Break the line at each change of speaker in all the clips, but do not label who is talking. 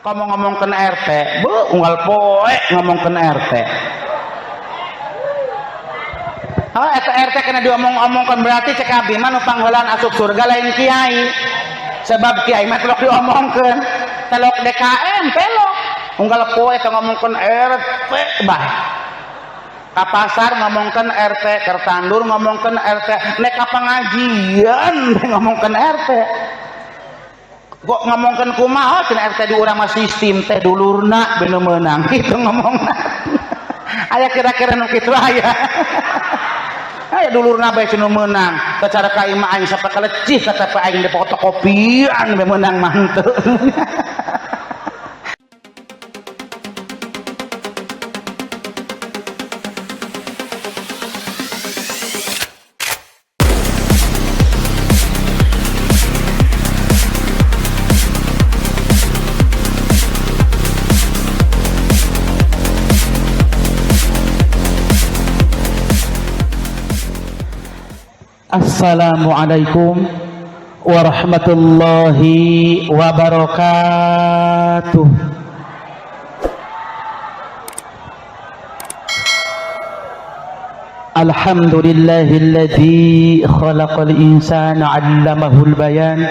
kamu ngomongkan RT unggal poe ngomongkan RT. Oh, RT kena diomong-omongkan berarti cek abdi mah nu panghelaan asup surga lain kiai. Sebab kiai mah telok diomongkan, telok DKM pelok. Unggal poe teh ngomongkan RT bah. Ka pasar ngomongkan RT, keur tandur ngomongkan RT, nek ka pengajian ngomongkan RT. Kok ngomongkan kumaha cenah RT di urang mah sistem teh dulurna bener meunang kitu ngomongna. Aya kira-kira nu kitu aya. Aya dulurna bae cenah meunang, secara kaimah aing sampai kalecih KTP aing di fotokopian bae meunang mah henteu. Assalamualaikum warahmatullahi wabarakatuh. Alhamdulillahilladzi khalaqal insana 'allamahul bayan.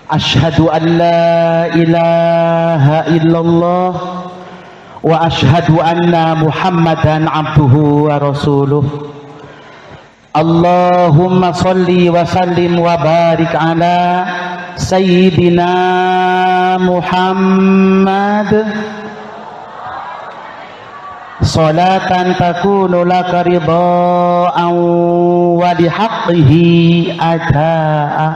Asyhadu an la ilaha illallah wa asyhadu anna Muhammadan 'abduhu wa rasuluh. Allahumma salli wa sallim wa barik ala Sayyidina Muhammad salatan takunu laka ridhaan wa lihaqqihi adaa.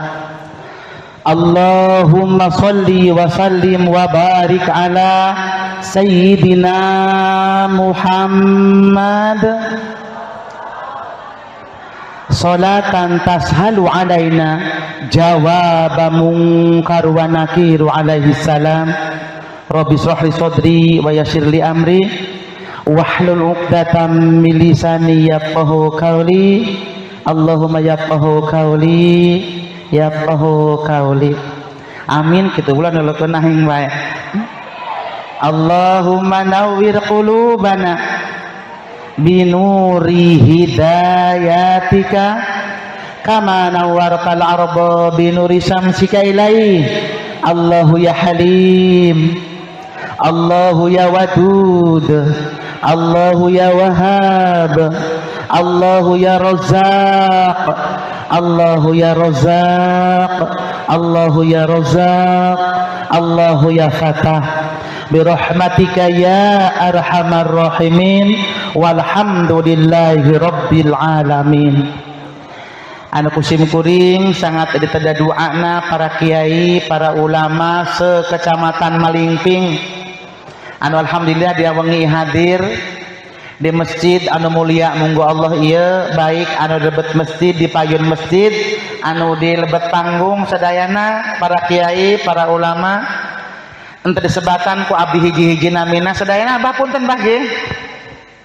Allahumma salli wa sallim wa barik ala Sayyidina Muhammad salatan tashalu alaina jawab munkar wa nakiru alaihi salam. Rabbi shrah li sadri wa yassir li amri wahlul 'uqdatam min lisani yafqahu qawli. Allahumma yafqahu qawli yafqahu qawli. Amin. Kitu ulah nuleukeun aing wae. Allahumma nawwir qulubana binuri hidayatika kama nawwartal arda binuri syamsika ilaihi. Allahu ya Halim, Allahu ya Wadud, Allahu ya Wahhab, Allahu ya Razzaq, Allahu ya Razzaq, Allahu ya Razzaq, Allahu ya Fatah. Birahmatika ya arhamar rahimin walhamdulillahi rabbil alamin. Anu kusim kuring sangat diteda doana para kiai, para ulama sekecamatan Malingping anu alhamdulillah dia wengi hadir di masjid anu mulia. Monggo Allah ieu baik anu lebet masjid di payun masjid, anu di lebet panggung sadayana para kiai, para ulama ente disebatan ku abdi hiji-hiji namina sadayana abah punten bah ge.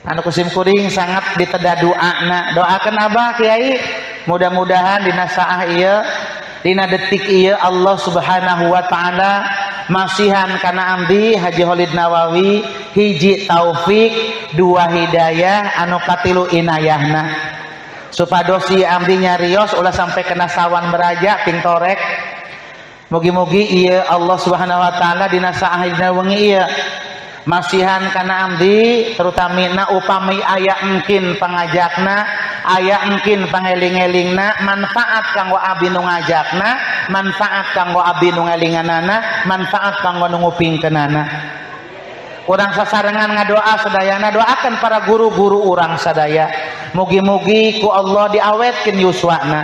Anu kusim kuring sangat diteda doana, doakeun abah kiai mudah-mudahan dina saah ieu dina detik ieu Allah Subhanahu wa taala masihan kana abdi Haji Khalid Nawawi hiji taufik, dua hidayah, anu katilu inayahna supados ieu abdi nyarios ulah sampai kena sawan beraja ping torek. Mugi-mugi ieu Allah Subhanahu wa taala dina saah dina wengi ieu masihan kana abdi terutamina upami aya engkin pangajakna, aya engkin pangeling-elingna, manfaat kanggo abdi nu ngajakna, manfaat kanggo abdi nu ngelinganana, manfaat kanggo nu ngupingkeunana. Urang sasarengan ngadoa sadayana, doakeun para guru-guru urang sadaya. Mugi-mugi ku Allah diawetkeun yuswana,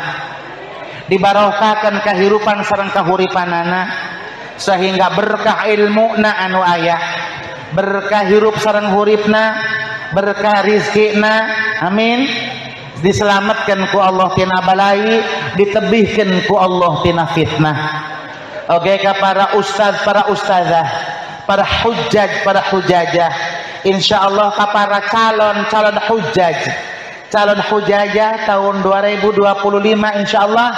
dibarokahkeun kahirupan sareng kahuripanana, sehingga berkah ilmuna anu aya, berkah hirup sareng huripna, berkah rizkina, amin. Diselamatkan ku Allah tina balai, ditebihkan ku Allah tina fitnah. Oke ka para ustad, para ustazah, para hujjaj, para hujajah, insyaallah ka para calon hujjaj, calon hujajah tahun 2025 insyaallah,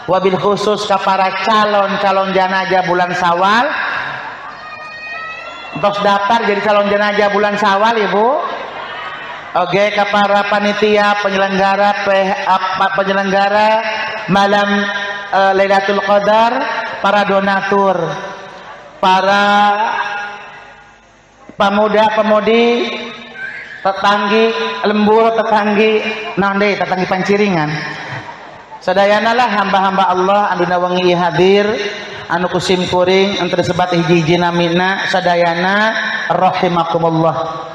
wabil khusus ka para calon janajah bulan Syawal Tos daftar jadi calon jenazah bulan Syawal Ibu. Oke, ke para panitia penyelenggara malam Lailatul Qadar, para donatur, para pemuda-pemudi, tetanggi lembur, tetanggi panciringan. Sadayana lah hamba-hamba Allah anu wengi hadir, anu kusim kuring anu tersebat hiji-hiji namina sadayana rahimakumullah.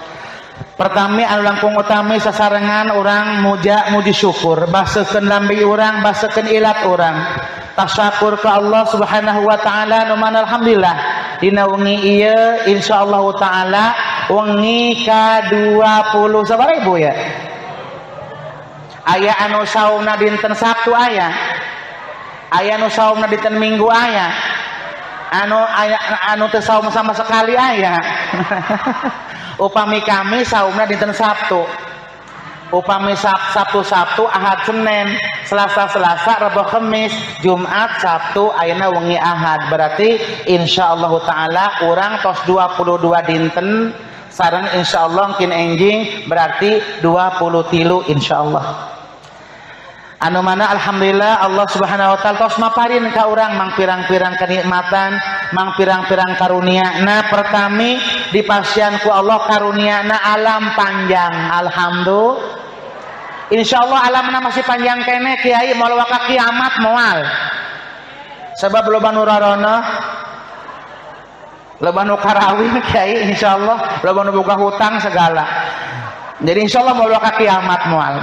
Pertama anu langkung utami sasarengan orang muji syukur, basekeun lambi urang, basekeun ilat urang. Tasyakur ke Allah Subhanahu wa taala nu mana alhamdulillah dina wengi ieu insyaallah taala wengi ka 20 sabaraha Ibu ya? Aya anu saumna dinten Sabtu aya anu saumna dinten Minggu aya anu teu saum sama sekali aya. Upami kami saumna dinten Sabtu, upami Sabtu, Ahad, Senin, Selasa, Rabu, Kamis, Jumat, Sabtu, ayeuna wengi Ahad. Berarti insyaallah taala urang tos 22 dinten sareng insyaallah mungkin enjing berarti 23 insyaallah. Anu mana alhamdulillah Allah Subhanahu wa taala tos maparin ka urang mang pirang-pirang kenikmatan, mang pirang-pirang karunia-Na. Pertami dipasian ku Allah karunia-Na alam panjang. Alhamdulillah. Insyaallah alamna masih panjang kene Kiai moal ka kiamat moal. Sebab loba nu rarana, loba nu karawin Kiai insyaallah, loba nu boga hutang segala. Jadi insyaallah moal ka kiamat moal.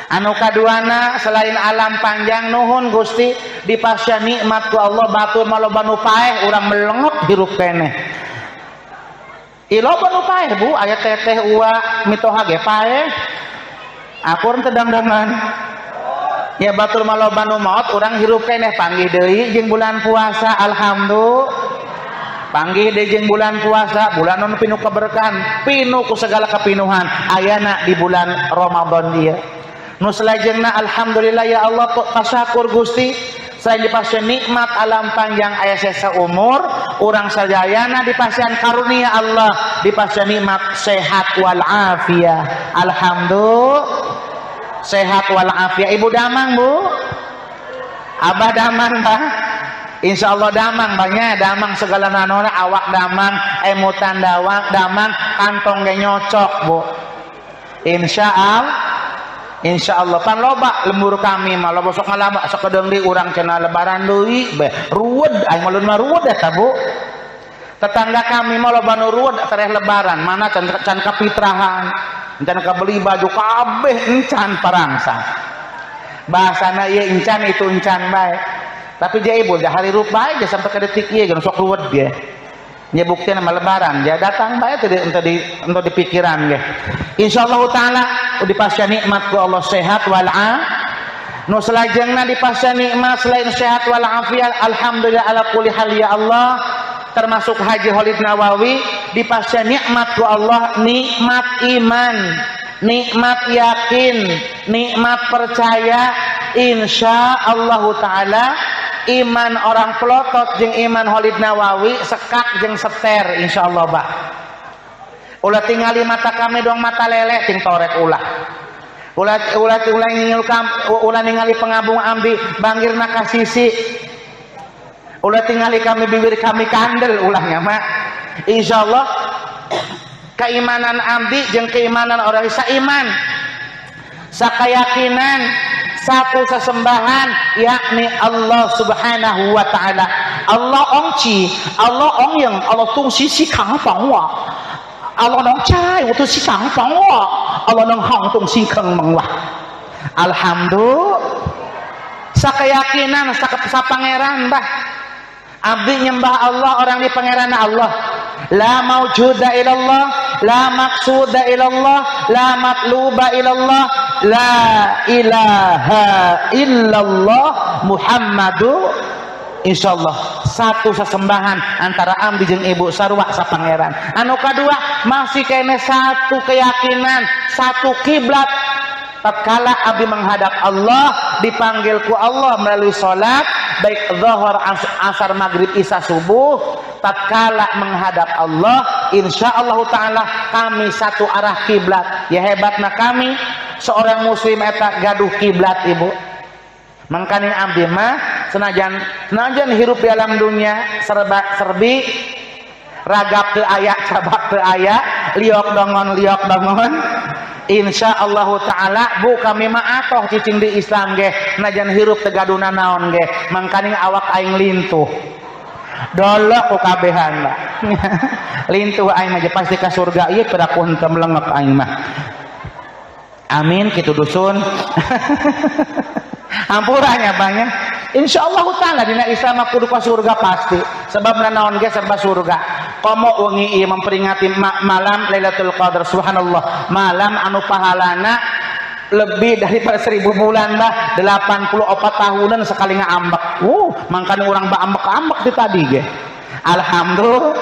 Anu kaduana selain alam panjang nuhun Gusti dipasya nikmat ku Allah batur maloba nu paeh urang melengok hirup keneh. Iloba nu paeh Bu, aya teteh uwa mitoha ge paeh. Aku teu dangdangan. Ya batur maloba nu maot urang hirup keneh panggih deui jeung bulan puasa alhamdulillah. Panggih deui jeung bulan puasa, bulan nu pinuh keberkahan, pinuh ku segala kepinuhan ayana di bulan Ramadan dia. Nu salajengna alhamdulillah ya Allah tasyakur Gusti selain dipasieun nikmat alam panjang aya sesa umur urang sadayana dipasieun karunia Allah dipasieun nikmat sehat wal afiyah. Alhamdulillah sehat wal afiyah. Ibu damang Bu, Abah damang Bah, insyaallah damang banyak damang segala nanona awak damang emutan damang kantong ge nyocok Bu. Insyaallah pan loba lembur kami mah loba sok ngalaba sok kedeung di urang cenah lebaran deui beh ruwed aing mah mah ruwed eta Bu. Tetangga kami mah loba nu ruwed tareh lebaran mana can kapitrahan can kabeli baju kabeh encan parangsang. Bahasana ieu encan itu encan bae. Tapi dia ibu dah hari rup bae dia sampai ka detik ieu geus sok ruwed ge. Nya buktina mah lebaran dia datang bae teh untuk di pikiran ge. Insyaallah taala dipasya nikmat ku Allah sehat wal nu salajengna dipasya nikmat selain sehat wal afiat alhamdulillah ala kulli hal ya Allah termasuk Haji Khalid Nawawi dipasya nikmat ku Allah nikmat iman, nikmat yakin, nikmat percaya insyaallah taala iman orang pelotot jeung iman Khalid Nawawi sekak jeung seter insyaallah Pak. Ulah tingali mata kami dong mata leleh ting torek ulah. Ulah ningali pengabung ambi banggirna ka sisi. Ulah tingali kami bibir kami kandel ulahnya mah. Insyaallah keimanan ambi jeung keimanan orang saiman. Sakayakinan satu sesembahan yakni Allah Subhanahu wa taala. Allah ongci, Allah ongyeng, Allah tung sisi kang pangwa. Allah nong cai wutu si kang pangwa. Allah nong hang tung si kang mangwa. Alhamdulillah. Sakayakinan sapangeran bah. Abdi nyembah Allah orang di pangeran Allah. La maujuda ilallah, la maqsuda ilallah, la matluba ilallah, la ilaha illallah Muhammadu insyaallah satu sesembahan antara ambi jeung ibu sarua sapangeran. Anu kadua masih kene satu keyakinan, satu kiblat. Tatkala abdi menghadap Allah dipanggil ku Allah melalui salat baik zuhur, asar, maghrib, isya, subuh tatkala menghadap Allah, insyaallah taala kami satu arah kiblat. Ya hebatna kami seorang muslim eta gaduh kiblat ibu. Mangkani abdi mah senajan hirup di alam dunia serbi ragap teu aya cabak teu aya liok dongon insyaallah taala bu kami mah atoh cicing di Islam ge najan hirup teu gaduna naon ge mangkani awak aing lintuh dolok ku kabehan mah lintuh aing mah pasti ka surga ieu pada ku henteu melengek aing mah amin kitu dusun ampurannya banyak insyaallah taala dina Islam kudu ka surga pasti sebab naon ge serba surga komo wengi ieu memperingati malam Lailatul Qadar subhanallah malam anu pahalana lebih daripada 1000 bulan lah 84 tahunan sekali ngaambek mangkana urang baambek-ambek di tadi ge alhamdulillah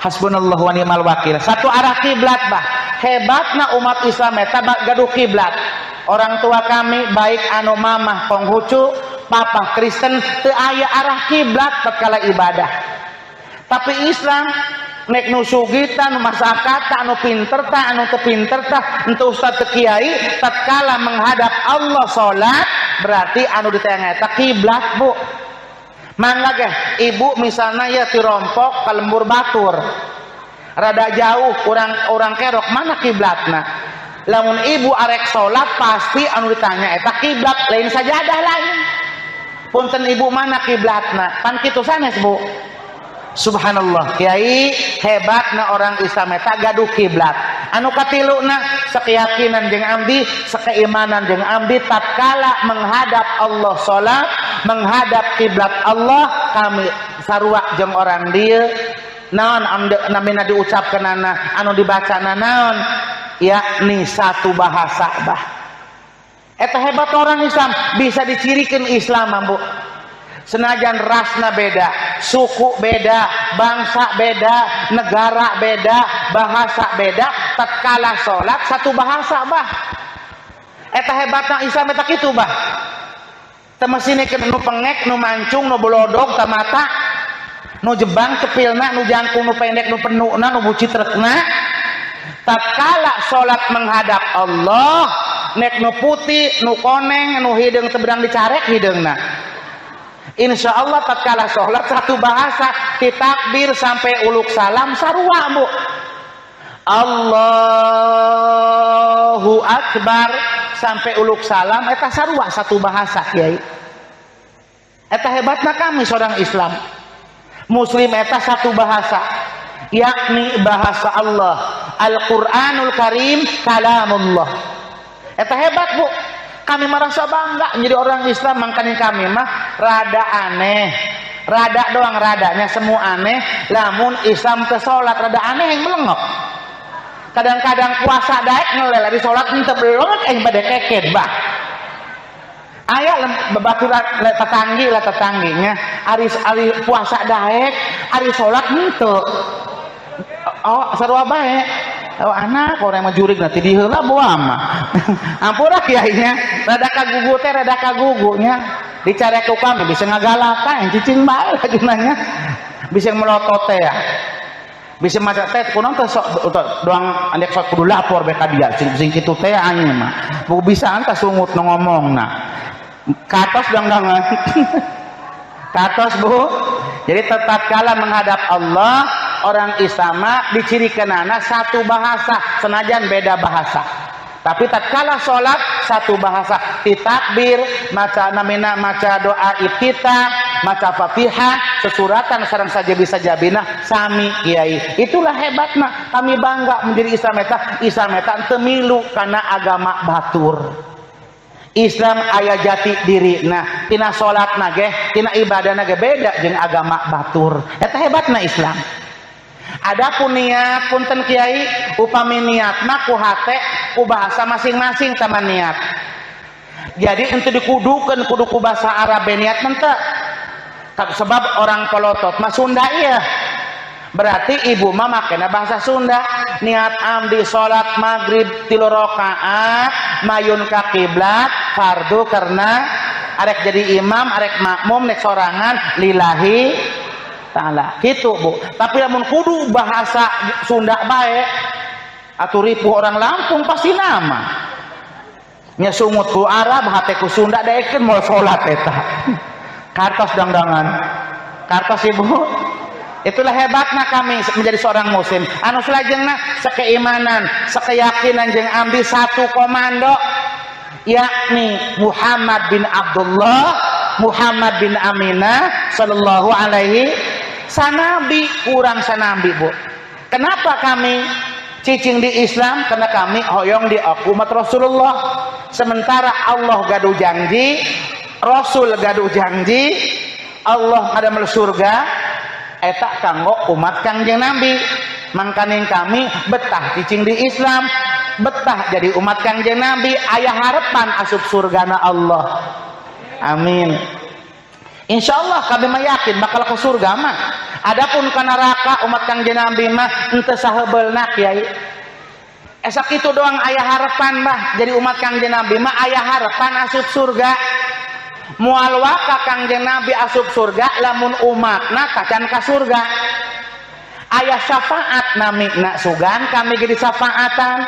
hasbunallah wa ni'mal wakil satu arah kiblat bah hebatna umat Islam eta gaduh kiblat. Orang tua kami baik anu mamah Konghucu, papa Kristen teu aya arah kiblat tatkala ibadah. Tapi Islam nek nu sugita nu masakata anu pinter tah anu teu pinter tah henteu ustaz teu kiai tatkala menghadap Allah salat berarti anu ditengah eta kiblat bu. Mangga ge ibu misalnya ya tirompok ka lembur batur. Rada jauh orang kerok mana kiblatna? Lamun ibu arek salat pasti anu ditanya eta kiblat lain sajadah lain. Punten ibu mana kiblatna? Pan kitu sanes bu. Subhanallah kiai hebatna orang Islam eta gaduh kiblat. Anu katiluna sakeyakinan jeung abdi, sakeimanan jeung abdi tatkala menghadap Allah salat, menghadap kiblat Allah kami sarua jeung orang dieu naon namina diucapkeunana anu dibacana naon yakni satu bahasa bah eta hebat orang Islam bisa dicirikan Islam bu senajan rasna beda suku beda bangsa beda negara beda bahasa beda tatkala salat satu bahasa bah eta hebatna Islam eta kitu bah teu mesinekeun nu pengek nu mancung nu bolodog ta mata nu jebang cepilna nu jangkung nu pendek nu penuna nu bucit rekna tatkala salat menghadap Allah nek nu putih nu koneng nu hideung teu beudang dicarek hideungna insyaallah tatkala salat satu bahasa ti takbir sampai uluk salam sarua bu Allahu akbar sampai uluk salam eta sarua satu bahasa kiai eta hebatna kami seorang Islam muslim eta satu bahasa yakni bahasa Allah Al-Quranul Karim kalamullah eta hebat bu kami merasa bangga menjadi orang Islam makanya kami mah rada aneh rada doang radanya semua aneh lamun Islam ke sholat rada aneh yang melengok kadang-kadang puasa daek ngelel di sholat henteu belengok bade keket bah aya babaturan tetangginya ari puasa daek ari sholat henteu oh sarua bae anak orang mah jurig nanti diheula boa mah ampura kiainya rada kagugu teh rada kagugunya dicarek ku kami bisa ngagalakan cicing bae lajunanya bisa melotot teh ya bisa maca teh kunaon teh sok doang andek sok kudu lapor bae ka dia sing kitu teh anjeun mah bu bisa anta sungut nu ngomongna katos dangdangan katos bu jadi tatkala menghadap Allah orang Islam dicirikanana satu bahasa senajan beda bahasa tapi tatkala sholat satu bahasa ditakbir maca namina maca doa iftitah maca Fatihah sesuratan sareng saja bisa jabina sami kiai itulah hebatna kami bangga menjadi Islam eta teu milu kana agama batur Islam aya jati diri nah tina sholatna ge tina ibadahna ge beda jeung agama batur eta hebatna Islam. Adapun niat punten kiai upami niatna ku hate ku bahasa masing-masing sama niat jadi untuk dikudukeun kudu ku bahasa Arab niat teu sebab orang pelotot mah Sunda iya berarti ibu mah makena bahasa Sunda niat amdi salat maghrib 3 rakaat mayun ka kiblat fardu karena arek jadi imam arek makmum nek sorangan lillahi taala. Gitu Bu. Tapi lamun kudu bahasa Sunda bae atuh ripuh orang Lampung pasti nama. Nya sungut ku Arab hate ku Sunda daekeun moal salat eta. Kartos dangdangan. Kartos Ibu. Itulah hebatnya kami menjadi seorang muslim. Anu salajengna sakeimanan, sakeyakinan jeung ambil satu komando yakni Muhammad bin Abdullah, Muhammad bin Aminah sallallahu alaihi sanabi kurang sanabi Bu. Kenapa kami cicing di Islam? Karena kami hoyong di umat Rasulullah. Sementara Allah gaduh janji, Rasul gaduh janji, Allah ngadamel surga eta kanggo umat Kangjeng Nabi. Mangkaning kami betah cicing di Islam, betah jadi umat Kangjeng Nabi, aya harapan asup surgana Allah. Amin. Insyaallah kami mah yakin bakal ke surga mah. Adapun ka neraka umat Kangjeng Nabi mah henteu sahebeulna Kiai. Esa kitu doang aya harapan mah jadi umat Kangjeng Nabi mah aya harapan asup surga. Moal waka Kangjeng Nabi asup surga lamun umatna kacan ka surga. Aya syafaat namina sugan kami ge disafaatan.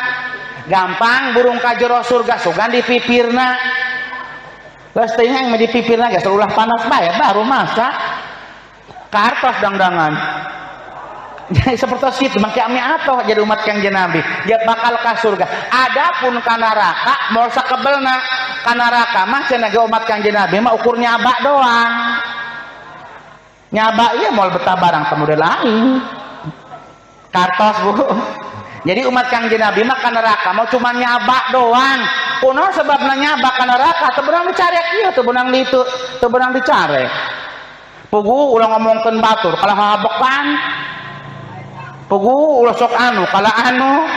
Gampang burung ka jero surga sugan di pipirna. Geus teh yang di pipirna geus ulah panas bae baru masak. Kartos dangdangan. Jadi seperti itu mangke kami atoh jadi umat Kangjeng Nabi dia bakal ka surga. Adapun ka neraka moal sakebelna ka neraka mah cenah ge umat Kangjeng Nabi mah ukur nyaba doang. Nyaba ieu moal betah barang temu lain. Kartos Bu. Jadi umat Kangjeng Nabi mah ka neraka mau cuma nyaba doang. Kunaon sebabna nyaba ka neraka teu beunang dicarek ieu teu beunang ditu teu beunang dicarek. Pugu ulah ngomongkeun batur kalah habekan. Pugu ulah sok anu kalah anu.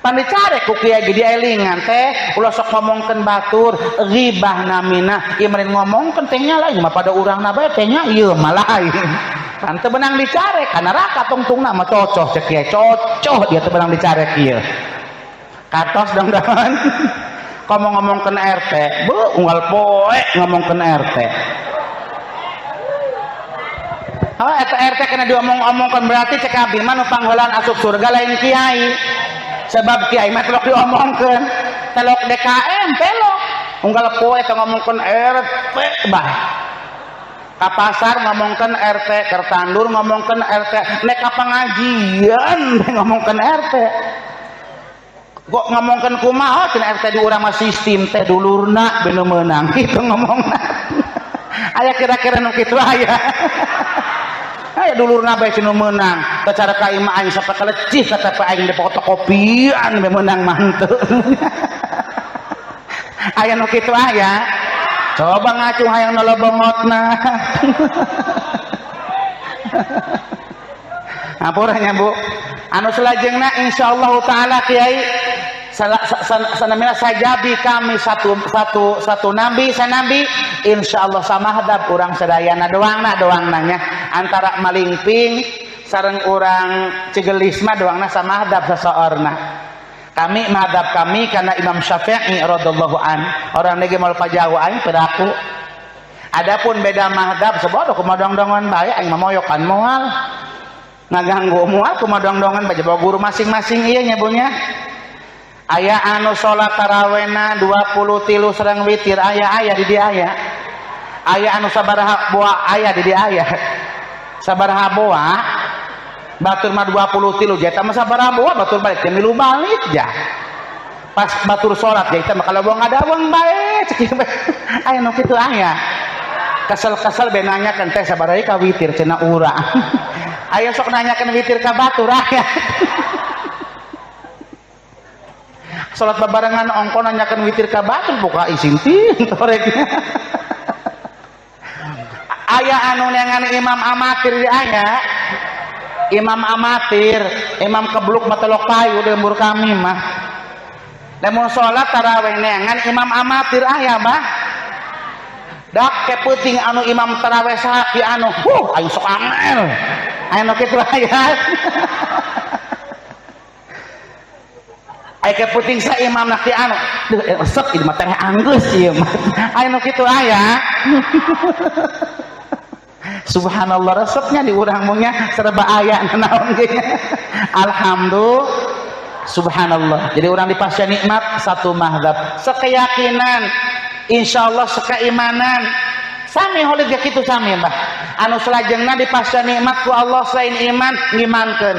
Pan dicarek ku kiai ge dielingan teh ulah sok ngomongkeun batur ghibah namina ieu meureun ngomongkeun teh nya lain mah pada urangna bae teh nya ieu mah lain. Kan teu beunang dicarek ka neraka tungtungna mah cocok cek kiai cocok dia teu beunang dicarek ieu. Kartos dangdangan. Ngomongkeun RT, beuh unggal poe ngomongkeun RT. Oh, eta RT kena diomong-omongkan berarti cek abi mah nu pangheulaan asup surga lain kiai. Sebab kiai mah telok diomongkeun, telok DKM telok. Unggal poe teh ngomongkeun RT bah. Ka pasar ngomongkeun RT, keur tandur ngomongkeun RT, nek ka pengajian ngomongkeun RT. Kok ngomongkeun kumaha cenah RT di urang mah sistem teh dulurna bener meunang kitu ngomongna. Aya kira-kira nu kitu aya. Aya dulurna bae cenah meunang. Cara ka imah aing sampai kalecih kata pa aing di fotokopian bae meunang manteu. Aya nu kitu aya. Coba ngacung hayang nolobongotna. Ampuranya Bu. Anu salajengna insyaallah taala Kiai sanamina sajabi kami satu nabi sanabi insyaallah samahdab urang sadayana doangna nya antara malingping sareng urang Cigelis mah doangna samahdab sasaorna. Kami madhab kami karena Imam Syafi'i radhiyallahu an orang nege mal pajawa aing peraku. Adapun beda madhab sebodoh kumadong-dongan bae aing mamoyokan moal ngaganggu moal kumadong-dongan bae bawa guru masing-masing ieu nya bunya. Aya anu salat tarawehna 23 sareng witir aya di dia aya. Aya anu sabaraha boa aya di dia aya. Sabaraha boa batur mah 23 jeta mah sabaraha boa batur balik teh milu balik ja. Pas batur salat ja eta mah kalebong ngadaweng bae cek bae. Aya nu kitu aya. Kesel-kesel be nanyakeun teh sabaraha ka witir cenah urang. Aya sok nanyakeun witir ka batur aya. Salat babarengan ongko nanyakeun witir ka batur buka isin ting toreknya. Aya anu nengan imam amatir di aya. Imam amatir, imam kebluk matelok kayu lembur kami mah. Lamun salat tarawih nengan imam amatir aya bah. Dak kepeuting anu imam tarawih saha anu, aing sok angel. Anu kitu aya. Aya keputing sa imam nak anu resep ieu mah teh anggeus ieu mah aya nu kitu aya Subhanallah resepnya di urang mungnya serba aya naon ge. Alhamdulillah. Subhanallah. Jadi orang dipasya nikmat satu mazhab, sekeyakinan, insyaallah sekeimanan. Sami holid ya kitu sami Mbah. Anu salajengna dipasya nikmat ku Allah selain iman ngimankeun.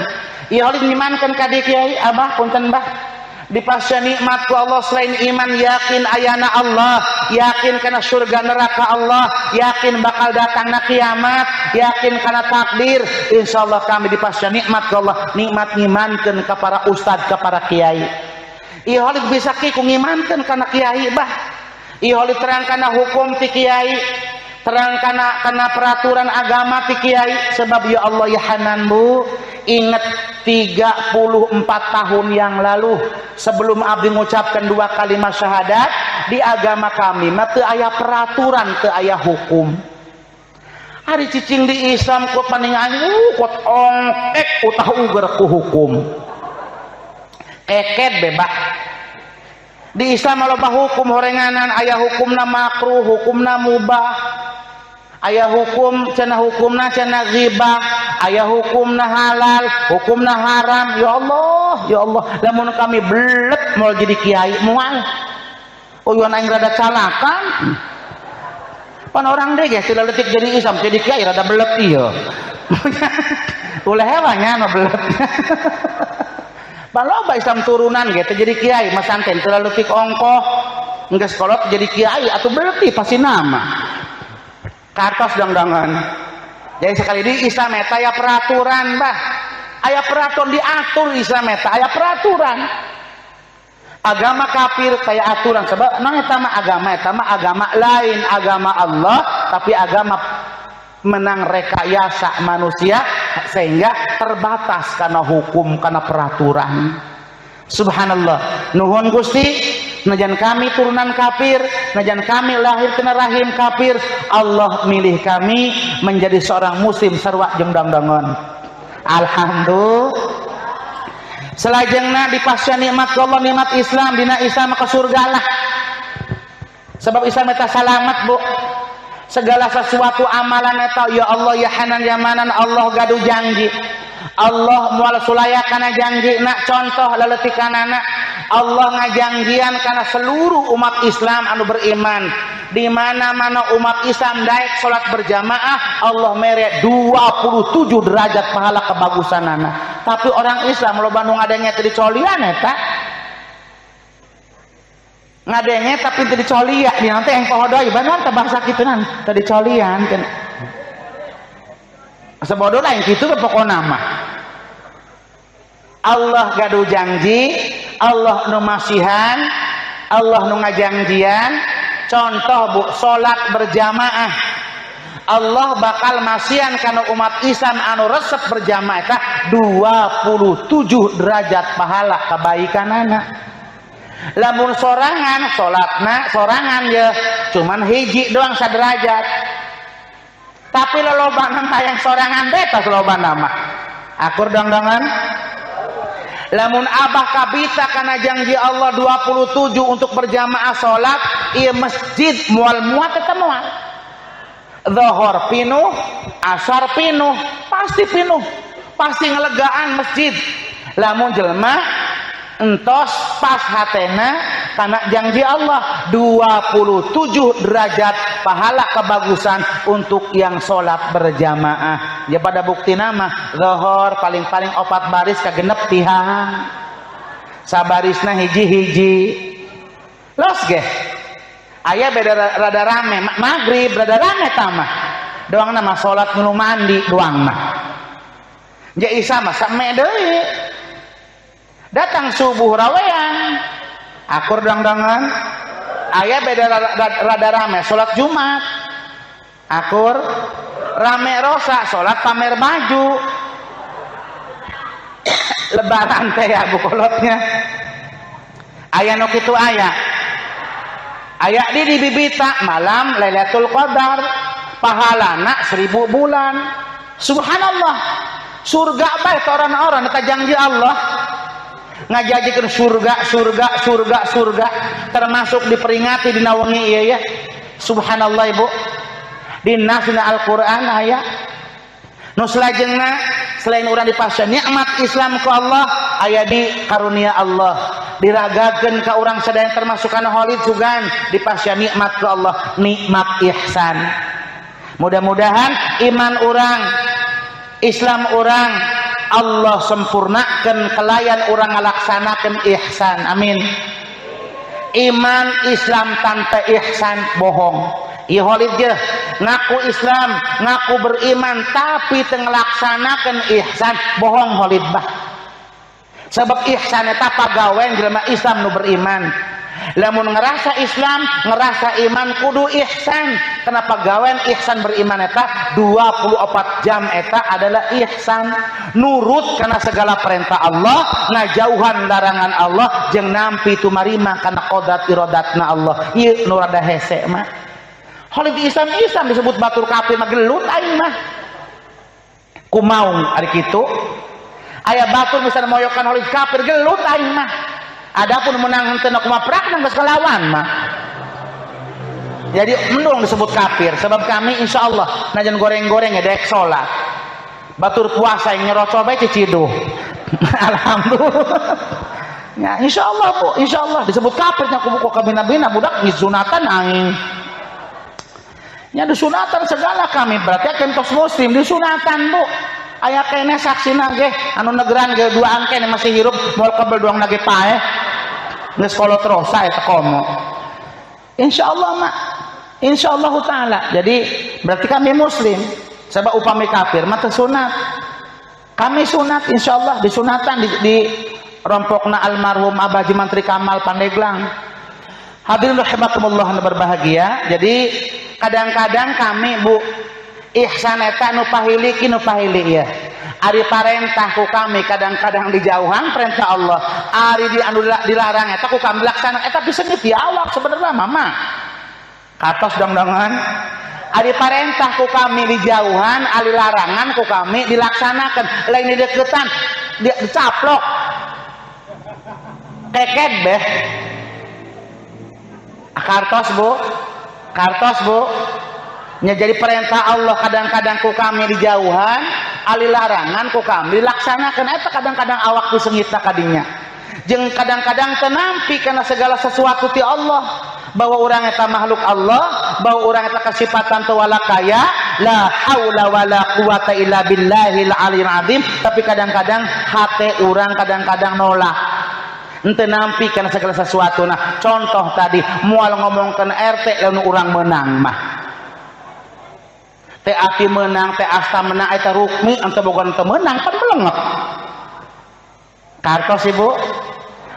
Ieu holid ngimankeun ka dieu Kiai, Abah punten Mbah. Dipasya nikmat ku Allah selain iman yakin ayana Allah, yakin kana surga neraka Allah, yakin bakal datangna kiamat, yakin kana takdir. Insyaallah kami dipasya nikmat ku Allah, nikmat ngimankeun ka para ustad, ka para kiai. Ieu holid bisa kiku ngimankeun kana kiai Bah. Ieu holid terang kana hukum ti kiai, terang kana peraturan agama ti kiai. Sebab ya Allah ya Hanan Bu, ingat 34 tahun yang lalu sebelum abdi mengucapkan 2 kalimat syahadat, di agama kami mah teu aya peraturan, teu aya hukum. Ari cicing di Islam ku paningan kot ongkek utah uger ku hukum. Keket bebas. Di Islam loba hukum horenganan, aya hukumna makruh, hukumna mubah. Aya hukum cenah hukumna cenah ghibah, aya hukumna halal, hukumna haram. Ya Allah, lamun kami belet mau jadi kiai moal. Oh yo aing rada calakan. Pan orang deh geus teu leutik jadi Islam, jadi kiai rada belet ieu. Ulah hewanya anu belet. Pan loba Islam turunan ge teu jadi kiai, mas santen teu leutik ongkoh. Enggeus kolot jadi kiai atuh belet pasti nama. Kartos dangdangan. Jadi sekali di Islam eta aya peraturan Bah. Aya peraturan diatur Islam eta, aya peraturan. Agama kafir kaya aturan sebab nang eta mah agama lain, agama Allah, tapi agama menang rekayasa manusia sehingga terbatas karena hukum, karena peraturan. Subhanallah. Nuhun Gusti, najan kami turunan kafir, najan kami lahir kena rahim kafir, Allah milih kami menjadi seorang muslim sarwa jeung dangdangan. Alhamdulillah. Selajengna dipasya nikmat Allah, nikmat Islam, dina Islam ke surga lah. Sebab Islam eta salamat Bu. Segala sesuatu amalan eta ya Allah ya Hanan ya Manan, Allah gaduh janji. Allah mual sulaya kana janji nak contoh leletikanana. Allah ngajanggian karena seluruh umat Islam anu beriman, di mana-mana umat Islam daek salat berjamaah Allah mere 27 derajat pahala kebagusanana. Tapi orang Islam loba nu ngadenge teu dicolian eta. Ngadenge tapi teu dicolia, dina teh yang pohodoi bener teh bahasa kitunan teu dicolian kan. Sebodoh lain kitu pokona mah. Allah gaduh janji, Allah nu masihan, Allah nu ngajangjian. Contoh Bu, salat berjamaah. Allah bakal masihan kana umat Islam anu resep berjamaah eta 27 derajat pahala kebaikanana. Lamun sorangan, salatna sorangan ya cuman hiji doang saderajat. Tapi lolobana hayang sorangan beta lolobana mah. Akur dangdangan. Lamun abah kabita kana janji Allah 27 untuk berjamaah salat, ieu masjid moal muat eta moal. Zuhur pinuh, asar pinuh, pasti ngelegaan masjid. Lamun jelema entos pas hatena karena janji Allah 27 derajat pahala kebagusan untuk yang sholat berjamaah. Ya pada bukti nama zuhur paling-paling 4 baris kagenep tihang, sabarisna hiji-hiji los ge. Aya beda rada rame, maghrib rada rame tamah doang nama sholat nu mandi doang mah. Ja isya mah same deui. Datang subuh rawean akur dangdangan. Aya beda rada rame sholat Jumat akur rame rosa sholat pamer baju. Lebaran teh ya bukolotnya aya nu kitu aya di bibita malam Lailatul Qadar pahalana 1000 bulan. Subhanallah, surga bae orang-orang eta janji Allah ngajajikeun surga termasuk diperingati dina wengi ieu ya. Subhanallah Ibu, Dina Al-Qur'an aya nu salajengna selain urang dipasya nikmat Islam ku Allah aya di karunia Allah diragakeun ka urang sadaya termasuk kana Khalid sugan dipasya nikmat ku Allah nikmat ihsan. Mudah-mudahan iman urang Islam urang Allah sempurnakeun kelayan urang ngalaksanakeun ihsan. Amin. Iman Islam tanpa ihsan bohong. Ieu Khalid ge ngaku Islam, ngaku beriman tapi teu ngalaksanakeun ihsan, bohong Khalid bah. Sebab ihsan eta pagawean jelema Islam nu beriman. Lamun ngerasa Islam, ngerasa iman kudu ihsan. Kenapa gawean ihsan beriman eta 24 jam eta adalah ihsan. Nurut karena segala perintah Allah, ngajauhan larangan Allah, jeung nampi tumarima kana qodrat iradatna Allah. Ieu nu rada hese mah. Khalid Islam disebut batur kafir mah gelut aing mah. Kumaung ari kitu. Aya batur misalnya moyokan Khalid kafir gelut aing mah. Adapun menang henteu kumaha prakna geus kalawan mah. Jadi mendung disebut kafir sebab kami insyaallah najan goreng-goreng ya dek salat. Batur puasa yang nyerocol bae ciciduh. Alhamdulillah. Ya insyaallah Bu, insyaallah disebut kafir nya ku kabina-bina budak disunatan aing. Nya disunatan segala kami berarti akan tos muslim disunatan Bu. Aya kene saksina ge anu negeran ge dua angke masih hirup moal kabel doang nage pae. Geus kolot rosa eta komo. Insyaallah mak. Insyaallah taala. Jadi berarti kami muslim. Sebab upami kafir mah teu sunat. Kami sunat insyaallah disunatan di rompokna almarhum Abah Haji Mantri Kamal Pandeglang. Hadirin rahimakumullah anu berbahagia. Jadi kadang-kadang kami Bu ihsan eta nu pahili ki nu pahili ya. Ari parentah ku kami kadang-kadang dijauhan perintah Allah. Ari di anu dilarang eta ku kami laksana eta bisa diawak sebenarnya mama. Katos dong-dongan. Ari parentah ku kami dijauhan, ari larangan ku kami dilaksanakan. Lain di deketan dicaplok. Keket beh. Kartos Bu. Kartos Bu. Nya jadi perintah Allah kadang-kadang ku kami dijauhan, ali larangan ku kami dilaksanakan eta kadang-kadang awak diseungitna kadinya. Jeung kadang-kadang teu nampi kana segala sesuatu ti Allah. Bahwa orang eta makhluk Allah, bahwa orang eta kasifatan teu walakaya, la haula wala quwata illa billahil aliyil azim, tapi kadang-kadang hate urang kadang-kadang nolak. Ente nampi kana segala sesuatu. Nah, contoh tadi moal ngomongkeun RT lamun urang menang mah. Teh aki menang, teh asta menang, eta rukmi, ente boga ente menang kan melengep. Kartos Ibu.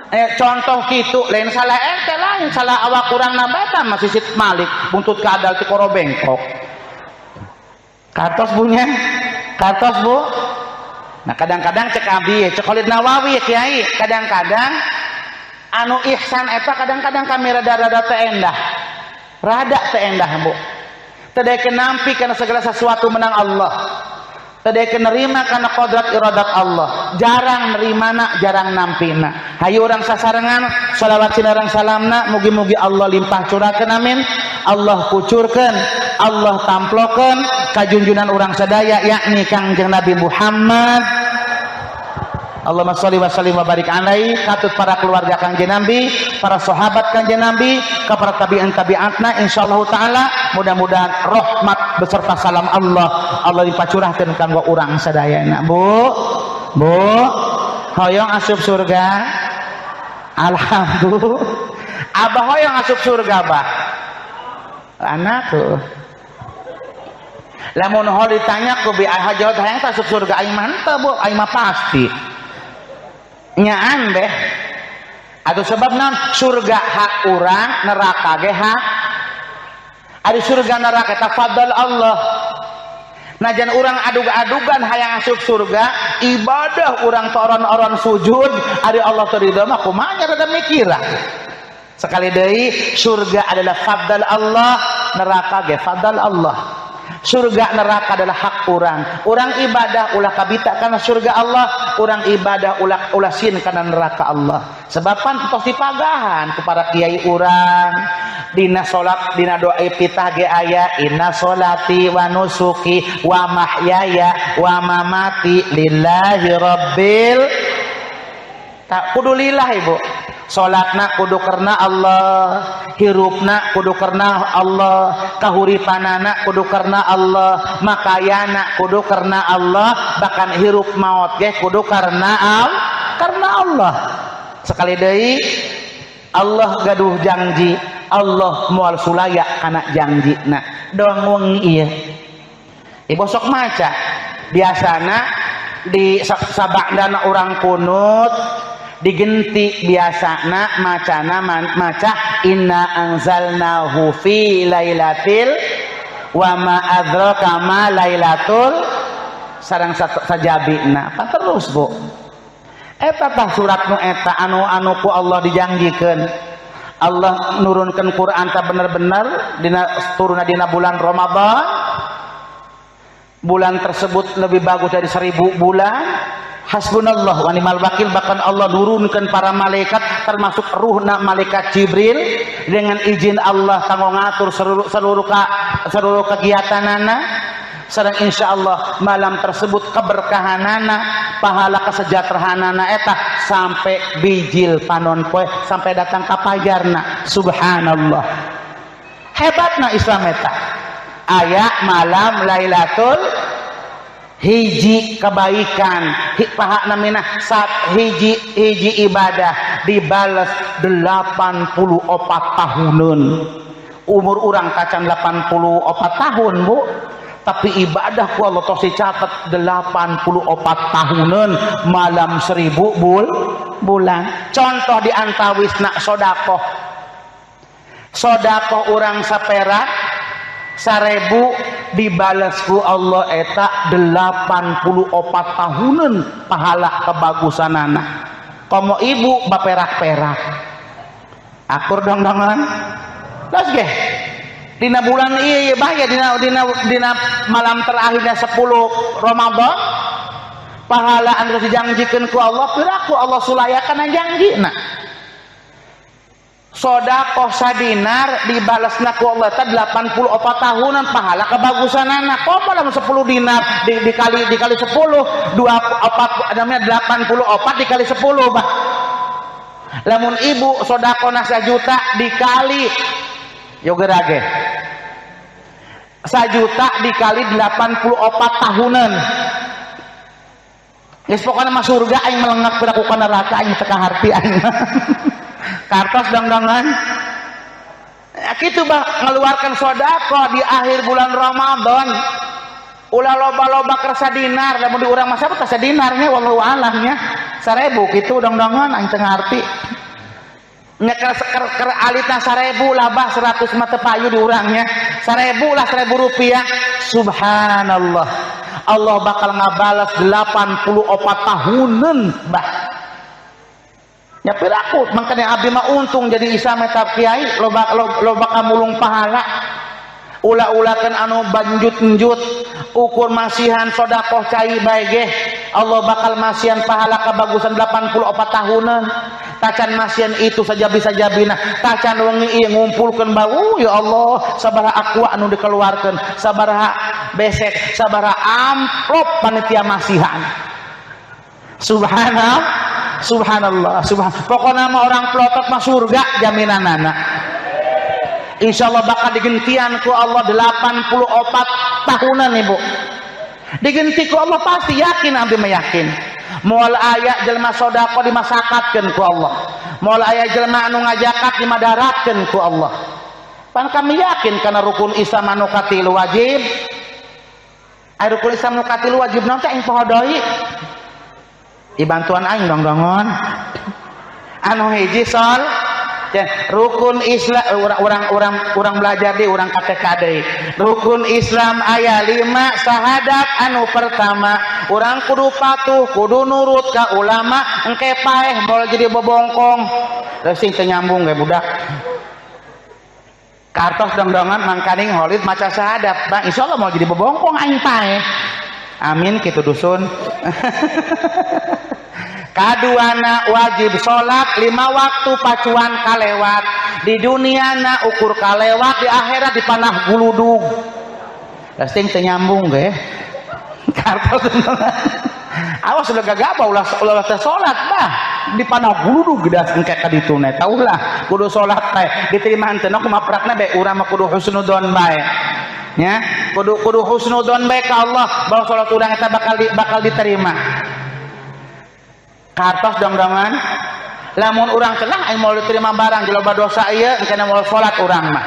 Contoh gitu, lain salah ente lain salah awak urang nabatan masih sit malik, buntut kadal ti koro bengkok. Kartos Bunya. Kartos Bu. Nah kadang-kadang cek abi, cek Khalid Nawawi Kiai, kadang-kadang anu ihsan eta kadang-kadang kami rada-rada teu endah. Rada teu endah Bu. Teu nampi karena segala sesuatu menang Allah. Teu nerima karena kodrat iradat Allah. Jarang nerimana, jarang nampina. Hayu urang sasarengan shalawat sinareng salamna mugi-mugi Allah limpah curakeun amin. Allah kucurkeun, Allah tamplokeun kajunjunan urang sadaya yakni Kangjeng Nabi Muhammad. Allahumma sholli wa sallim wa barik alaihi, katut para keluarga Kangjeng Nabi, para sahabat Kangjeng Nabi, ka para tabi'in tabi'atna insyaallah taala mudah-mudahan rahmat beserta salam Allah dipacurahkeun kanggo urang sadayana. Bu, hoyong asup surga. Alhamdulillah. Abah hoyong asup surga bah. Anak tuh. Lamun hol ditanya ku bi hajat hayang asup surga aing mah henteu Bu, aing mah pasti. Nyaan beh. Atuh sebab naon surga hak urang, neraka ge hak. Ari surga neraka eta fadl Allah. Najan urang adug-adugan hayang asup surga, ibadah urang toron-oron sujud, ari Allah teu ridho mah kumaha rada mikirah. Sekali deui surga adalah fadl Allah, neraka ge fadl Allah. Surga neraka adalah hak orang. Orang ibadah ulah kabita karena surga Allah, orang ibadah ulah sin karena neraka Allah. Sebaban tos dipagahan kepada kiai orang dina salat dina doa pitah ge aya inna sholati wa nusuki wa mahyaya wa mamati lillahi rabbil tak kudu lillah ibu. Salatna kudu karena Allah, hirupna kudu karena Allah, kahuripanana kudu karena Allah, makayana kudu karena Allah, bahkan hirup maut ge kudu karena Allah. Sekali deui Allah gaduh janji, Allah moal sulaya kana janjina. Doang wengi ieu. Ibosok maca biasana di sabandana orang kunut digenti biasana macana maca inna anzalnahu fi lailatil wa ma adraka ma lailatul sareng sajabina apa terus bu eta tah surat nu eta anu ku Allah dijanggikeun Allah nurunkeun Quran tah bener-bener dina turunna dina bulan Ramadan. Bulan tersebut lebih bagus dari 1000 bulan. Hasbunallah wa ni'mal wakil, bahkan Allah nurunkan para malaikat termasuk ruhna malaikat Jibril dengan izin Allah kanggo ngatur seluruh kegiatanana. Sareng insyaallah malam tersebut keberkahanana, pahala kesejahteraanana eta sampai bijil panon poe sampai datang ka pajarna. Subhanallah. Hebatna Islam eta. Aya malam Lailatul hiji kebaikan paha namina saat hiji ibadah dibales 84 tahunan. Umur orang kacan 84 tahun bu, tapi ibadah ku Allah tos dicatat 84 tahunan malam 1000 bulan. Contoh di antawisna sodakoh orang saperak 1000 dibalasku Allah eta 84 tahunan pahala kebagusanana. Komo ibu baperak-perak akur dong-dongan terus ge dina bulan ieu bahaya dina malam terakhirnya 10 Ramadan pahala anu dijanjikeun ku Allah piraku Allah sulayakan janjina. Sodakoh sadinar dibalasna ku Allah ta 84 tahunan pahala kebagusanana. Komo lamun 10 dinar dikali 10 24 namanya 84 dikali 10 bah. Lamun ibu sodakona 1 juta dikali yogerage 1 juta dikali 84 tahunan. Geus pokona mah surga aing melengak piraku ka neraka aing teu kaharti aing. Kartos dong-dongan ya, gitu bah ngeluarkan sodako di akhir bulan Ramadan ulah loba-loba kersa dinar lamun di urang masa kersa dinarnya wallahu alamnya 1000 gitu dong-dongan aing teu ngarti nya ker alita 1000 labah 100 mah teu payu di urangnya 1000 lah 1000 rupiah. Subhanallah Allah bakal ngabalas 84 tahunan bah. Ya piraku makanya abdi mah untung jadi Islam eta kiai loba kamulung pahala ulah-ulakeun anu banjut-njut ukur masihan sedekah cai bae ge Allah bakal masihan pahala kebagusan 84 tahunan. Tacan masihan itu saja bisa jabina tacan wengi ieu ngumpulkeun bau ya Allah sabaraha aqua anu dikeluarkeun sabaraha besek sabaraha amplop panitia masihan. Subhanallah pokoknya mah orang pelotot mah surga jaminanana insyaallah bakal digentian ku Allah 84 tahunan ibu digenti ku Allah pasti yakin abdi mah yakin moal aya jelema sedekah dimasakatkeun ku Allah moal aya jelema anu ngajakat dimadaratkeun ku Allah pan kami yakin karena rukun Islam anu katilu wajib aya rukun Islam anu katilu wajib naon teh ing pohodoi ibantuan aing dong-dongon anu hiji sol rukun Islam orang belajar di orang KTKD rukun Islam aya 5 syahadat anu pertama orang kudu patuh kudu nurut ka ulama engke paeh moal jadi bobongkong terus sing teu nyambung ge budak kartos dongdongan mangkaning holid maca syahadat bang insyaallah mau jadi bebongkong aing pae amin kitu dusun. Kaduana wajib sholat 5 waktu pacuan kalewat di duniana ukur kalewat di akhirat dipanah guludug lasting tenyambung ge kartos awas sudah gagaba ulah sholat bah dipanah guludug gedas engke ka ditu na taulah kudu sholat teh diterima henteu kumaha prakna be urang mah kudu husnudzon bae nya kudu husnudzon bae ka Allah bahwa sholat urang eta bakal diterima. Kartos dongdongan lamun urang cenah aing mau diterima barang di loba dosa ieu engke mau salat urang mah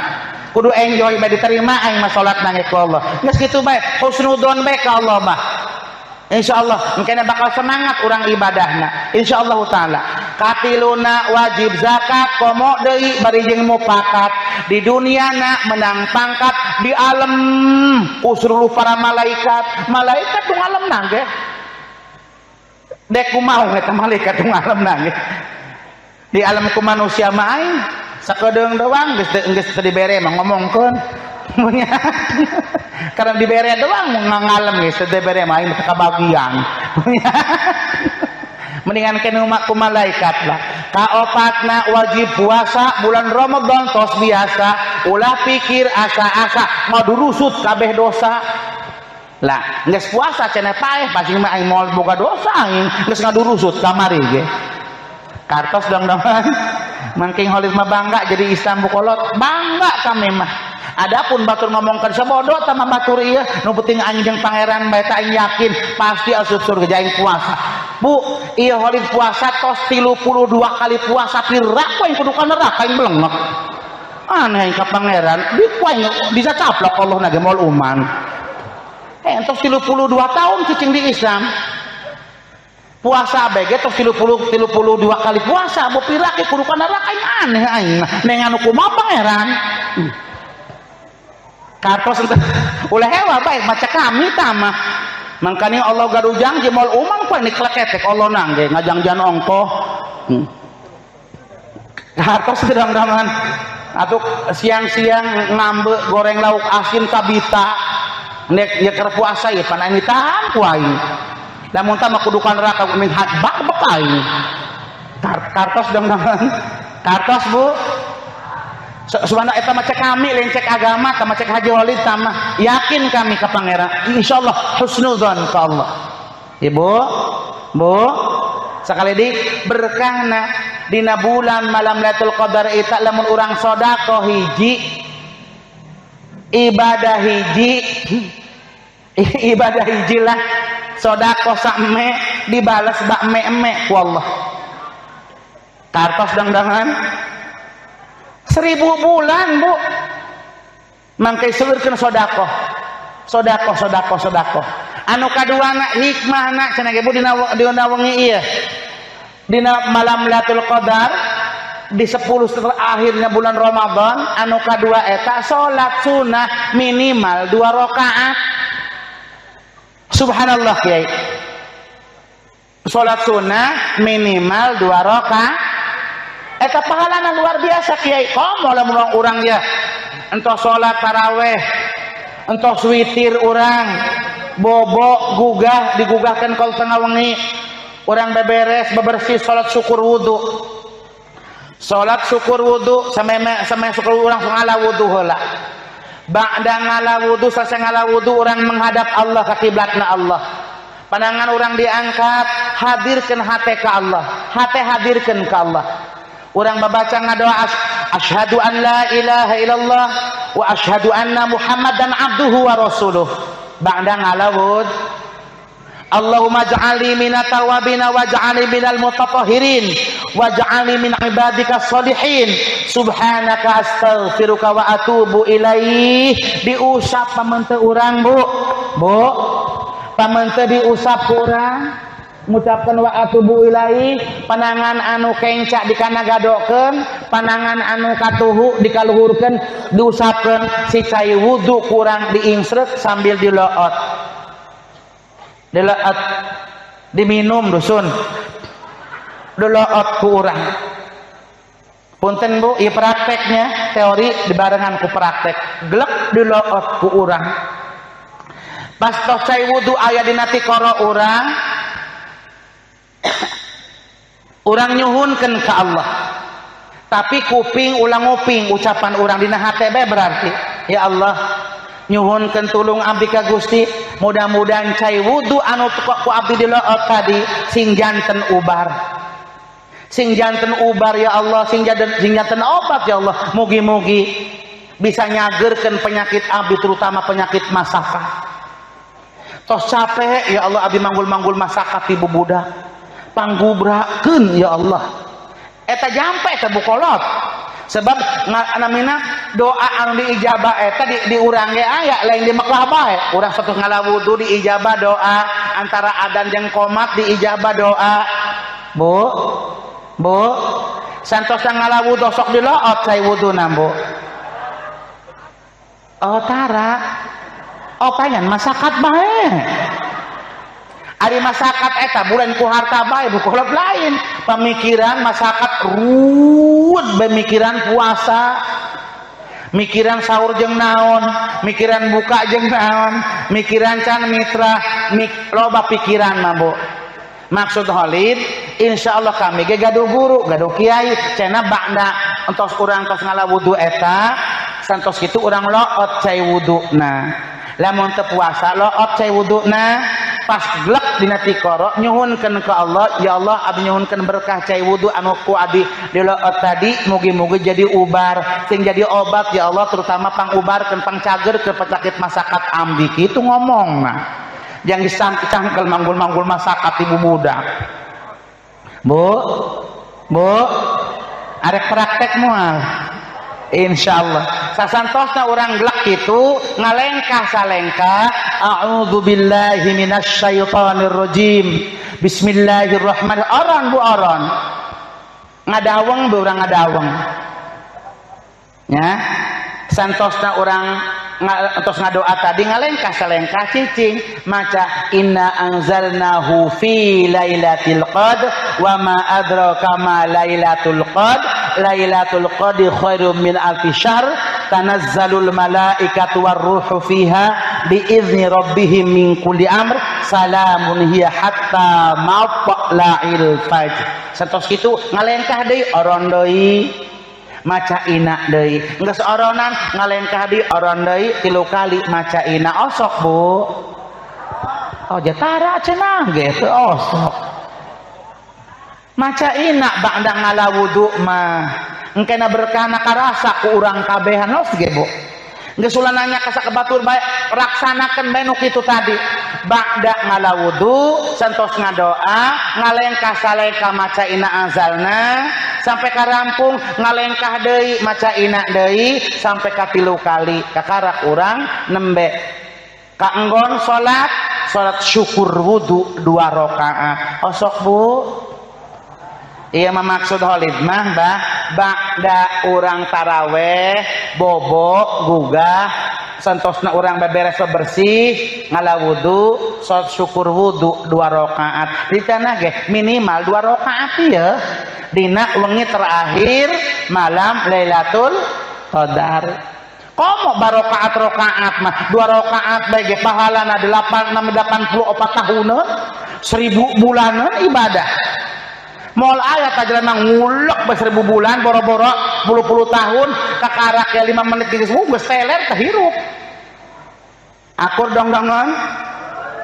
kudu enjoy bae diterima aing mah salat nangis ku Allah geus kitu bae husnudzon bae ka Allah mah insyaallah engke bakal semangat urang ibadahna insyaallah taala. Katiluna wajib zakat komo deui bari jeung mufakat di duniana menang pangkat di alam usrul para malaikat tu alam nangge dek kumaha eta malaikat tong alam nangis di alam ku manusia mah aing sakedeung doang geus teu dibere mah ngomongkeun munya karena dibere doang ngalem geus teu dibere mah aing kabagian mendingan kenu ku malaikat lah. Kaopatna wajib puasa bulan Ramadan tos biasa ulah pikir asa-asa ngadurusut kabeh dosa lah geus puasa cenah paeh pasti mah aing moal boga dosa aing geus ngadurusut kamari ge kartos dongdongan mangking holid mah bangga jadi Islam bukolot bangga kami mah adapun batur ngomongkeun sabodo tah mah batur ieu nu penting aing jeung pangeran bae tah aing yakin pasti asup surga aing puasa bu ieu holid puasa tos 32 kali puasa pirak aing kudu ka neraka aing belengek aneh aing ka pangeran di aing bisa caplok Allah na ge moal uman entos 32 tahun cicing di Islam puasa bege tos 32 kali puasa mau pirake kudu ka neraka aing aneh aing neng anu kumaha pangeran kartos ulah hewa baik maca kami tama mangkani Allah garujang jemol umang poe nikleketek Allah nangge ngajang-jan ongkoh kartos sedang-dangan atuh siang-siang ngambe goreng lauk asin kabita nek ye keur puasa ye pan aing ditahan ku aing lamun tah mah kudu ka neraka ming hadbak bekai kartos dongdangan kartos bu subhanallah eta mah cek kami lain cek agama tah mah cek haji walid tah mah yakin kami ka pangeran insyaallah husnudzon ka Allah ibu bu sakali di berkahna dina bulan malam Lailatul Qadar eta lamun urang sedekah hiji ibadah hiji lah sedekah sakme dibalas bak me ku Allah kartos dangdangan 1000 bulan bu mangke seurkeun sedekah anu kaduana hikmahna cenah ge bu dina wengi ieu dina malam Lailatul Qadar di 10 setelah akhirnya bulan Ramadan anu kadua eta salat sunnah minimal 2 rakaat subhanallah kiai salat sunnah minimal 2 rakaat eta pahalana luar biasa kiai komo lamun urang ya entos salat taraweh entos witir urang bobo gugah digugahkeun ka tengah wengi urang beberes bebersih salat syukur wudu salat syukur wudu sampai syukur urang ngala wudu heula ba'da ngala wudu selesai ngala wudu urang menghadap Allah ka kiblatna Allah pandangan urang diangkat hadirkeun hate ka Allah hate hadirkeun ka Allah urang babaca ngadoa asyhadu an la ilaha illallah wa asyhadu anna muhammadan abduhu wa rasuluh ba'da ngala wudu Allahumma ja'alni minat tawabina waj'alni minal mutatahhirin waj'alni min ibadika sholihin subhanaka astaghfiruka wa atubu ilaih diusap pamente urang bu pamente diusap urang ngucapkeun wa atubu ilaih panangan anu kenca dikanagadokeun panangan anu katuhu dikaluhurkeun diusapkeun si cai wudu kurang diingsrek sambil diloot diminum dusun diloot ku urang Punten Bu, ieu prakteknya teori dibarengan ku praktek. Glek diloot ku urang. Pas tos cai wudu aya dina ti koro urang, urang nyuhunkeun ka Allah. Tapi kuping ulang nguping ucapan urang dina hate bae berarti, ya Allah, nyuhunkeun tulung abdi ka Gusti, mudah-mudahan cai wudu anu ku abdi diloot tadi sing janten ubar. Sing janten ubar ya Allah, sing janten obat ya Allah, mugi-mugi bisa nyagerkeun penyakit abdi terutama penyakit masaka. Tos capek ya Allah abdi manggul-manggul masaka ti bubudak, panggubrakeun ya Allah. Eta jampe eta bukolot. Sebab namina doa anu diijabah eta di urang ge aya lain di Mekah bae. Urang satus ngalawudu diijabah doa, antara adzan jeung qomat diijabah doa. Bu, santos ngalawudu sok diloot cai wuduna, Bu. Oh, tara. Oh, payan masakat bae. Ari masakat eta bulan ku harta bae bukolot lain. Pamikiran masakat ruwet pemikiran puasa. Mikiran sahur jeung naon, mikiran buka jeung naon, mikiran can mitra, loba pikiran mah, Bu. Maksud Holid, insya Allah kami ge gaduh guru, gaduh kiai, cenah ba'da entos urang tos ngalawudu eta, santos kitu urang loot cai wuduna. Lamun teu puasa loot cai wuduna, pas glek dina ti koro nyuhunkeun ka Allah, ya Allah abdi nyuhunkeun berkah cai wudu anu ku abdi diloot tadi, mugi-mugi jadi ubar, sing jadi obat ya Allah, terutama pangubarkeun pangcagerkeun penyakit masakat amdi. Kitu ngomongna. Yang disangkel manggul-manggul masakat ibu muda. Bu, arek praktek moal. Insyaallah. Sasantosna urang glek kitu ngalengkah salengkah. A'udzu billahi minasyaitonir rajim. Bismillahirrahmanirrahim. Oron Bu oron. Ngadaweng Bu urang ngadaweng. Ya. Santosna urang entos ngadoa tadi ngalengkah salengkah cicing maca inna anzalnahu fi lailatul qadr wa ma adraka ma lailatul qadr khairum min alfi syahr tanazzalul malaikatu warruhu fiha biizni rabbihim min kulli amr salamun hiya hatta matla'il fajr. Santos kitu ngalengkah deui oron deui maca ina deui, geus oronan ngalengkah deui oron deui 3 kali maca ina osok Bu. Oh jatara cenah ge teu osok. Maca ina ba'da ngalawudu mah engkena berkahna karasa ku urang kabehan os ge Bu. Geus ulah nanya ka sakebatur bae raksanakeun bae nu kitu tadi. Ba'da ngalawudu santos ngadoa ngalengkah salengkah maca ina azalna sampai ka rampung ngalengkah deui maca ina deui sampai ka 3 kali kakarak urang nembe ka enggon salat syukur wudu 2 rakaat osok Bu. Iya mah maksud Holid mah ba'da urang taraweh bobo gugah santosna urang beberes bersih ngalawudu salat syukur wudu 2 rakaat. Di tanah ge minimal 2 rakaat ya dina wengi terakhir malam Lailatul Qadar. Komo barokaat rokaat mah 2 rakaat bae ge pahalana 84 tahuneun 1000 bulanan ibadah. Moal ayat ajaran mah ngulek bae 1000 bulan boro-boro 10 tahun kakarak ya 5 menit geus geus teler teh hirup. Akur dong-dongan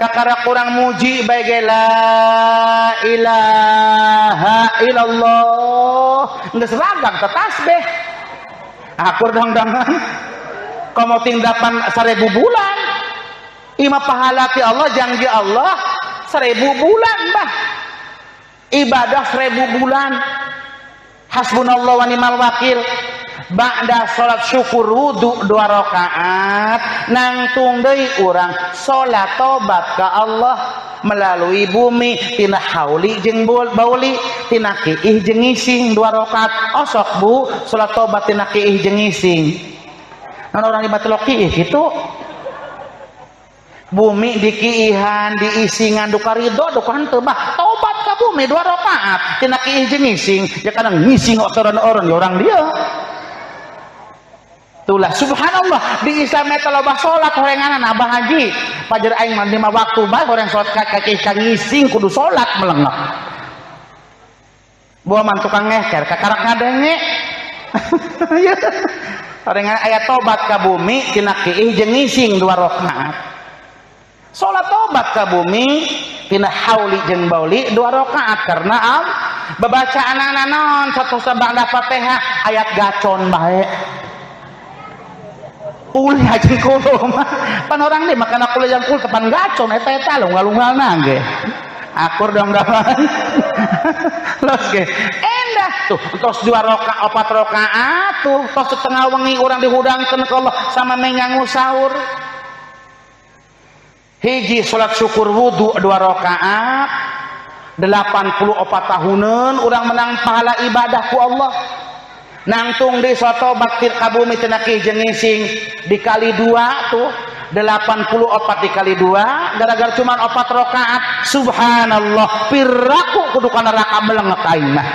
kakarak kurang muji bae ge la ilaha illallah geus ragam teh tasbih. Akur dong-dongan komo tingdapan 1000 bulan. Ima pahala ti Allah janji Allah 1000 bulan bah. Ibadah 1000 bulan. Hasbunallah wa ni'mal wakil. Ba'da salat syukur wudu 2 rakaat nangtung deui urang salat tobat ka Allah melalui bumi tina hauli jeung bauli tina kiih jeung ngising 2 rakaat osok Bu salat tobat tina kiih jeung ngising. Naon urang di batelok kiih kitu bumi dikiihan diisi ngandung karido dukan teu bah tobat ka bumi 2 rakaat tina kiih jeung ngising ya kadang ngising orang orang dia tulah subhanallah di Islam eta loba salat horenganan Abah Haji pajer aing mah 5 waktu bae horeng salat ka kiih ka ngising kudu salat melengak bawa man tukang ngeker kakarak ngadenge ya horenganan aya tobat ka bumi tina kiih jeung ngising 2 rakaat salat tobat ka bumi tina hauli jeung bauli 2 rakaat karena babacaan naon satos ba'da Fatihah ayat gacon bae ulih haji kulo mah pan orang deui makana kulo yang kul tepan gacon eta lungal-lungalna ge akur dong los ge endah tuh tos 2 rakaat 4 rakaat tuh tos setengah wengi urang dihudangkeun ka Allah sama mengangu sahur hiji salat syukur wudu 2 rakaat 84 tahunan urang menang pahala ibadah ku Allah nangtung di soto baktir kabumi tina kiih jeung ngising dikali 2 tuh 84 dikali 2 gara-gara cuman 4 rakaat subhanallah piraku kudu kana raka melengek aing mah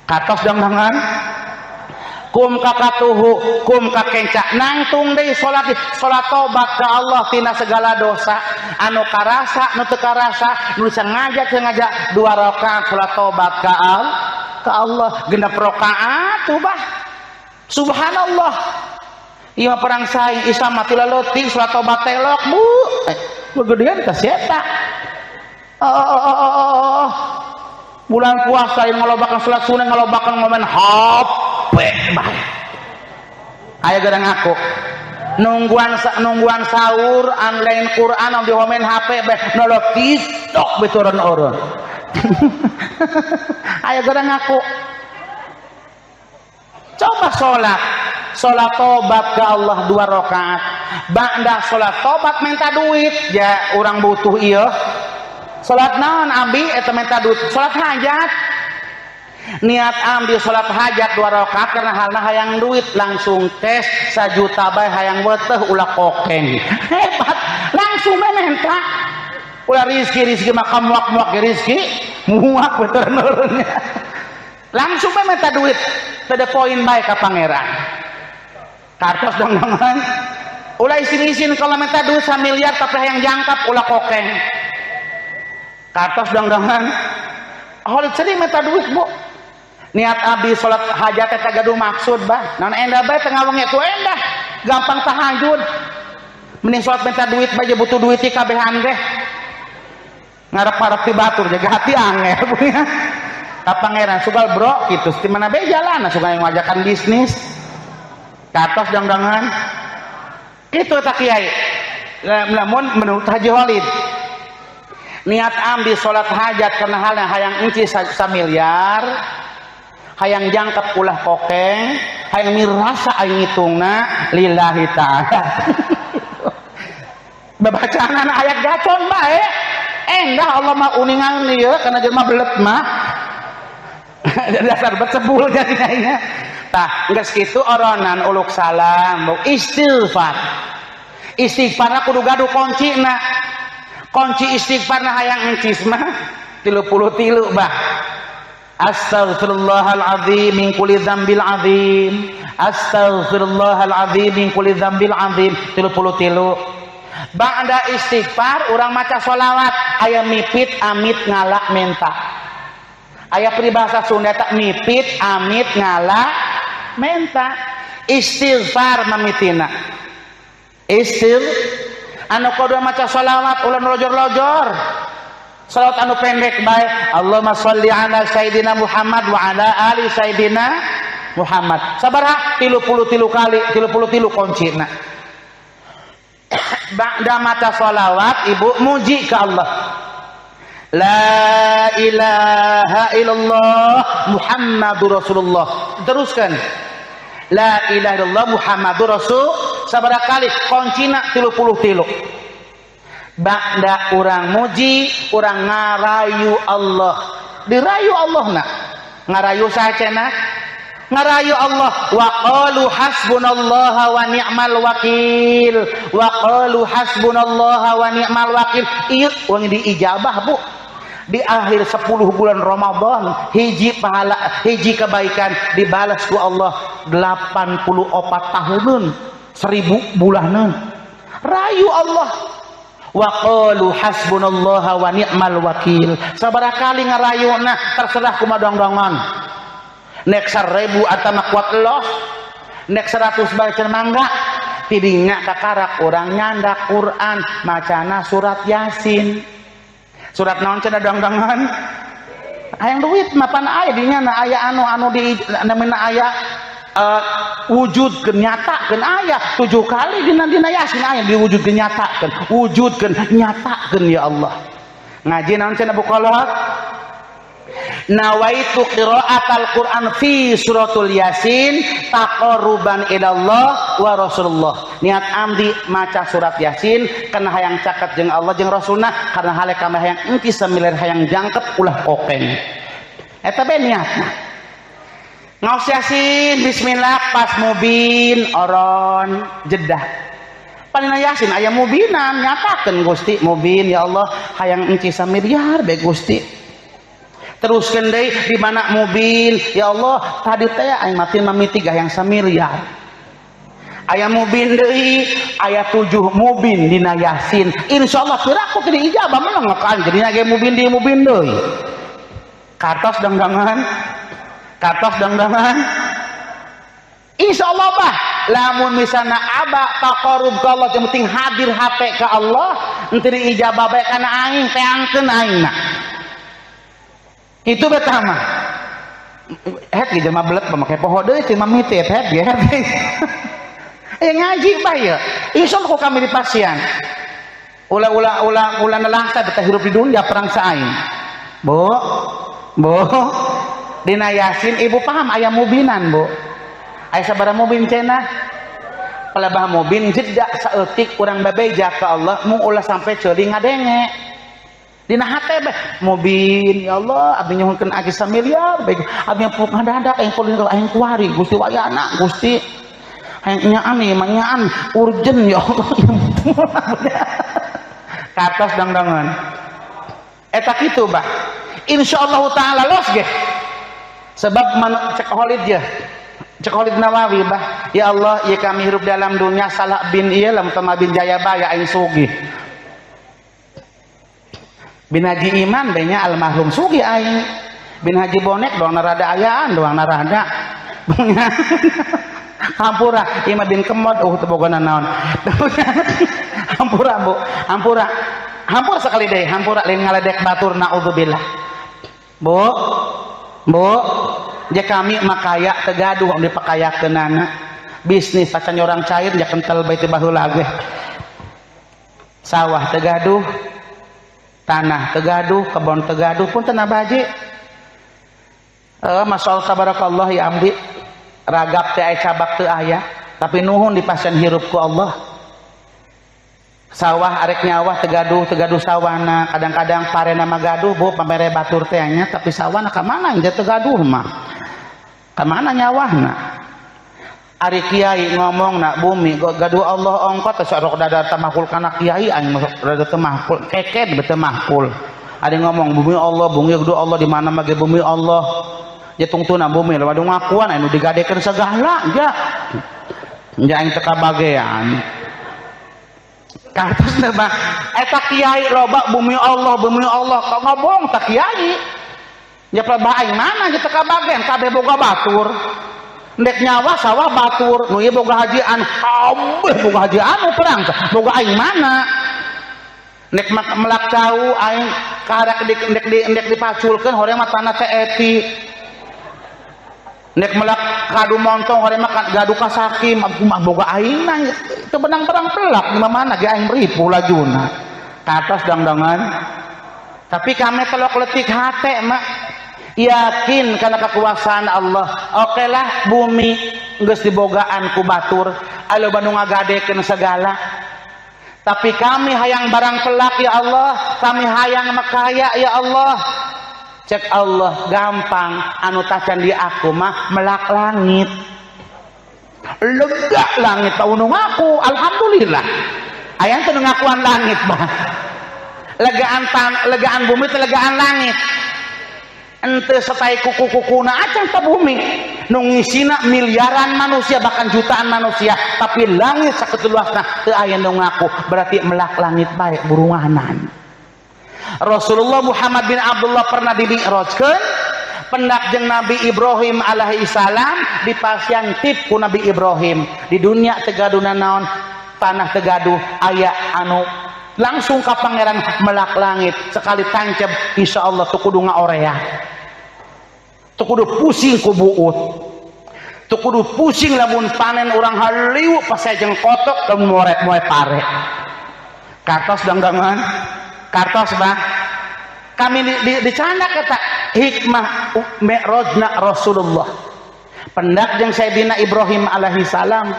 katos dangan kum kakatuhu kum kakenca nangtung deui salat tobat ka Allah tina segala dosa anu karasa nu teu karasa nu sengaja 2 rakaat salat tobat ka Allah genep rakaat tuh bah subhanallah ieu perang saing Islam mati leutik salat tobat telok bu begedean ka eta bulan puasa yang ngalobakan salat sunah ngalobakan momen HP bae aya gadang aku nungguan sahur online Quran di momen HP bae nolok TikTok betoran-oran aya gadang aku coba salat tobat ke Allah 2 rakaat ba'da salat tobat minta duit ya urang butuh ieu salat naon abi eta minta duit salat hajat niat ambil salat hajat 2 rakaat karena halna hayang duit langsung tes 1 juta bae hayang weuteuh ulah kokeng hebat langsung minta ulah rizki mah kamuak rizki muak betul-betul langsung minta duit teu poin bae ka pangeran kartos dong-dongan ulah isin-isin kalau minta duit 1 miliar tapi hayang jangkap ulah kokeng kartos dong-dongan holit sedih minta duit bu niat abdi salat hajat teh gaduh maksud bah naon endah bae teu ngawengi tuh endah gampang tahajud mending salat minta duit bae butuh duit ti kabehan teh ngarep-arep ti batur jaga hati angel bu ya ka pangeran sugal bro kitu di mana bae jalan sugal ngajakan bisnis katos dong-dongan kitu eta kiai lamun menurut Haji Holid niat ambil salat hajat karena halnya hayang enci 1 miliar hayang jangkep ulah kokeng hayang mirasa aing ngitungna lillahi ta'ala babacaan ayat gacon bae endah Allah mah uningan ieu kana jelema belet mah dasar becebul jadinya tah geus kitu oronan uluk salam istighfar kudu gaduh kunci istighfarna hayang encis mah 33 bah astaghfirullahaladzim min kulli dzambil azim astaghfirullahaladzim min kulli dzambil azim 33 ba'da istighfar urang maca sholawat aya mipit amit ngalak menta aya peribahasa Sunda tak mipit amit ngalak menta istighfar mamitina anu kudu maca sholawat ulah lojor-lojor sholawat anu pendek bae Allahumma sholli ala sayyidina Muhammad wa ala ali sayyidina Muhammad sabaraha 33 kali 33 kuncina ba'da maca sholawat ibu muji ke Allah la ilaha illallah Muhammadur Rasulullah teruskan la ilaha illallah Muhammadur Rasul sabaraha kali kuncina 33 ba'da urang muji urang ngarayu Allah dirayu Allah na ngarayu sacena ngarayu Allah. Wa qalu hasbunallaha wa ni'mal wakil, wa qalu hasbunallaha wa ni'mal wakil. Ieu wong diijabah Bu di akhir 10 bulan Ramadan, hiji pahala, hiji kebaikan dibalas ku Allah 84 tahunan, 1000 bulanan. Rayu Allah. Wa qalu hasbunallaha wa ni'mal wakil. Sabaraha kali ngarayuna terserah kumaha dongdongan. Nek 1000 atama kuat Allah, nek 100 baca mangga, tidinya kakarak orang nyandak Quran, macana surat Yasin. Surat naon cenah dongdongan? Hayang duit mapan aya dinya na aya anu di namina aya wujudkeun nyatakeun aya 7 kali dina Yasin aya diwujudkeun nyatakeun ya Allah. Ngaji naon cenah buqalat? Nawaitu qiraatal Quran fi suratul Yasin taqarruban ilallah wa Rasulullah. Niat amdi maca surat Yasin kana hayang caket jeung Allah jeung Rasulna, karena haleka mah hayang engki samilir hayang jangkep ulah kokeng. Eta be niatna. Ngaos Yasin bismillah pas mubin oron jedah. Palina Yasin aya mubinan nyatakeun Gusti mubin ya Allah hayang engki samiliar be Gusti. Teruskeun deui di mana mubin ya Allah tadi teh aing mati mamiti hayang samiliar. Aya mubin deui aya 7 mubin dina Yasin. Insyaallah kira-kira teu diijabah menang kan jadinya ge mubin di mubin deui. Kartos dangdangan. Insyaallah bah lamun misalna aba taqarrub ka Allah yang penting hadir hate ka Allah henteu diijabah bae kana aing teangkeun aingna. Itu betama het ge jelema belet pamake poho deui teh mamiti het ge ngaji bae insyaallah ku kami di pasien ulah nelangsa betah hirup di dunia perang saing Bu dina Yasin ibu paham aya mubinan Bu aya sabaraha mubin cenah palebah mubin jeda saeutik urang babeja ka Allah mung ulah sampai ceuring ngadenge dina hate beh mubin ya Allah abdi nyuhunkeun agi samiliar bae abdi puk ngadadak aing kuliah aing kuari Gusti wayana Gusti hayang nyaan urgen ya Allah katos dangdangan eta kitu bah insyaallah taala los ge sebab cek Khalid Nawawi bah ya Allah ieu kami hirup dalam dunia salah bin ieu lam tama bin Jayabaya aing sugih bin Haji Iman banyak almarhum sugi aing bin Haji Bonek doang narada ayaan doang narada hampura ima bin Kemod teu boga naon hampura Bu hampura sekali deh hampura lain ngaledek batur naudzubillah Bu je kami makaya tegaduh am dipakayakeunana bisnis pacan orang cair ya kental bae teh baheula ge sawah tegaduh tanah tegaduh, kebon tegaduh pun tanah baji. Masya Allah tabarakallah ya amdi ragap teh aya cabak teu aya tapi nuhun di pasien hirup ku Allah. Sawah arek nyawah tegaduh sawana kadang-kadang parena mah gaduh Bu pamere batur teh nya tapi sawana ka mana engke tegaduh mah ka mana nyawahna. Ari kiai ngomong nak bumi gaduh Allah ongkot sok dada tamahkul kana kiai aing rada teu mahkul keket bete mahkul. Ada ngomong bumi gaduh Allah di mana mah ge bumi Allah. Ya tungtuna bumi waduh ngakuan anu digadekeun segala ja. Ja aing teu kabagean. Kartosna mah eta kiai loba bumi Allah kok ngomong tak kiai. Ya pelebah aing mana ge teu kabagean kabeh boga batur. Ndek nyawa sawah batur nu ieu boga hajian hambeh boga hajian perang boga aing mana nek melak cau aing karek ndek dipaculkeun horeng mah tanah teh eti nek melak kadu montong horeng mah gaduh ka sakim mah boga aing mah teu benang perang pelak di mana ge aing ripu lajuna ka atas dangdangan tapi kami telok letik hate mah yakin karena kekuasaan Allah. Oke lah bumi geus dibogaan ku batur alo Bandung ngagadekeun segala tapi kami hayang barang pelak ya Allah kami hayang makaya ya Allah Cek Allah gampang anu tacan di aku mah melak langit. Lega langit tau nu ngaku alhamdulillah. Aya teu ngakuan langit mah. Legaan bumi teh legaan langit. Ente setai kuku-kukuna acan ta bumi. Nu ngisina miliaran manusia bahkan jutaan manusia, tapi langit sakitu luasna teu aya nu ngaku, berarti melak langit bae burunganan. Rasulullah Muhammad bin Abdullah pernah dimi'rajkeun pendak jeung Nabi Ibrahim alaihi salam dipasian tip ku Nabi Ibrahim di dunia tegaduna naon tanah tegaduh aya anu langsung ka pangeran melak langit sekali tancep insyaallah teu kudu ngaorea teu kudu pusing ku buut teu kudu pusing lamun panen urang haliu pasajeng kotok lamun moe pare kartos dangdangan kartos bah kami dicanda kata hikmah mi'rajna Rasulullah pendak jeung Sayyidina Ibrahim alaihi salam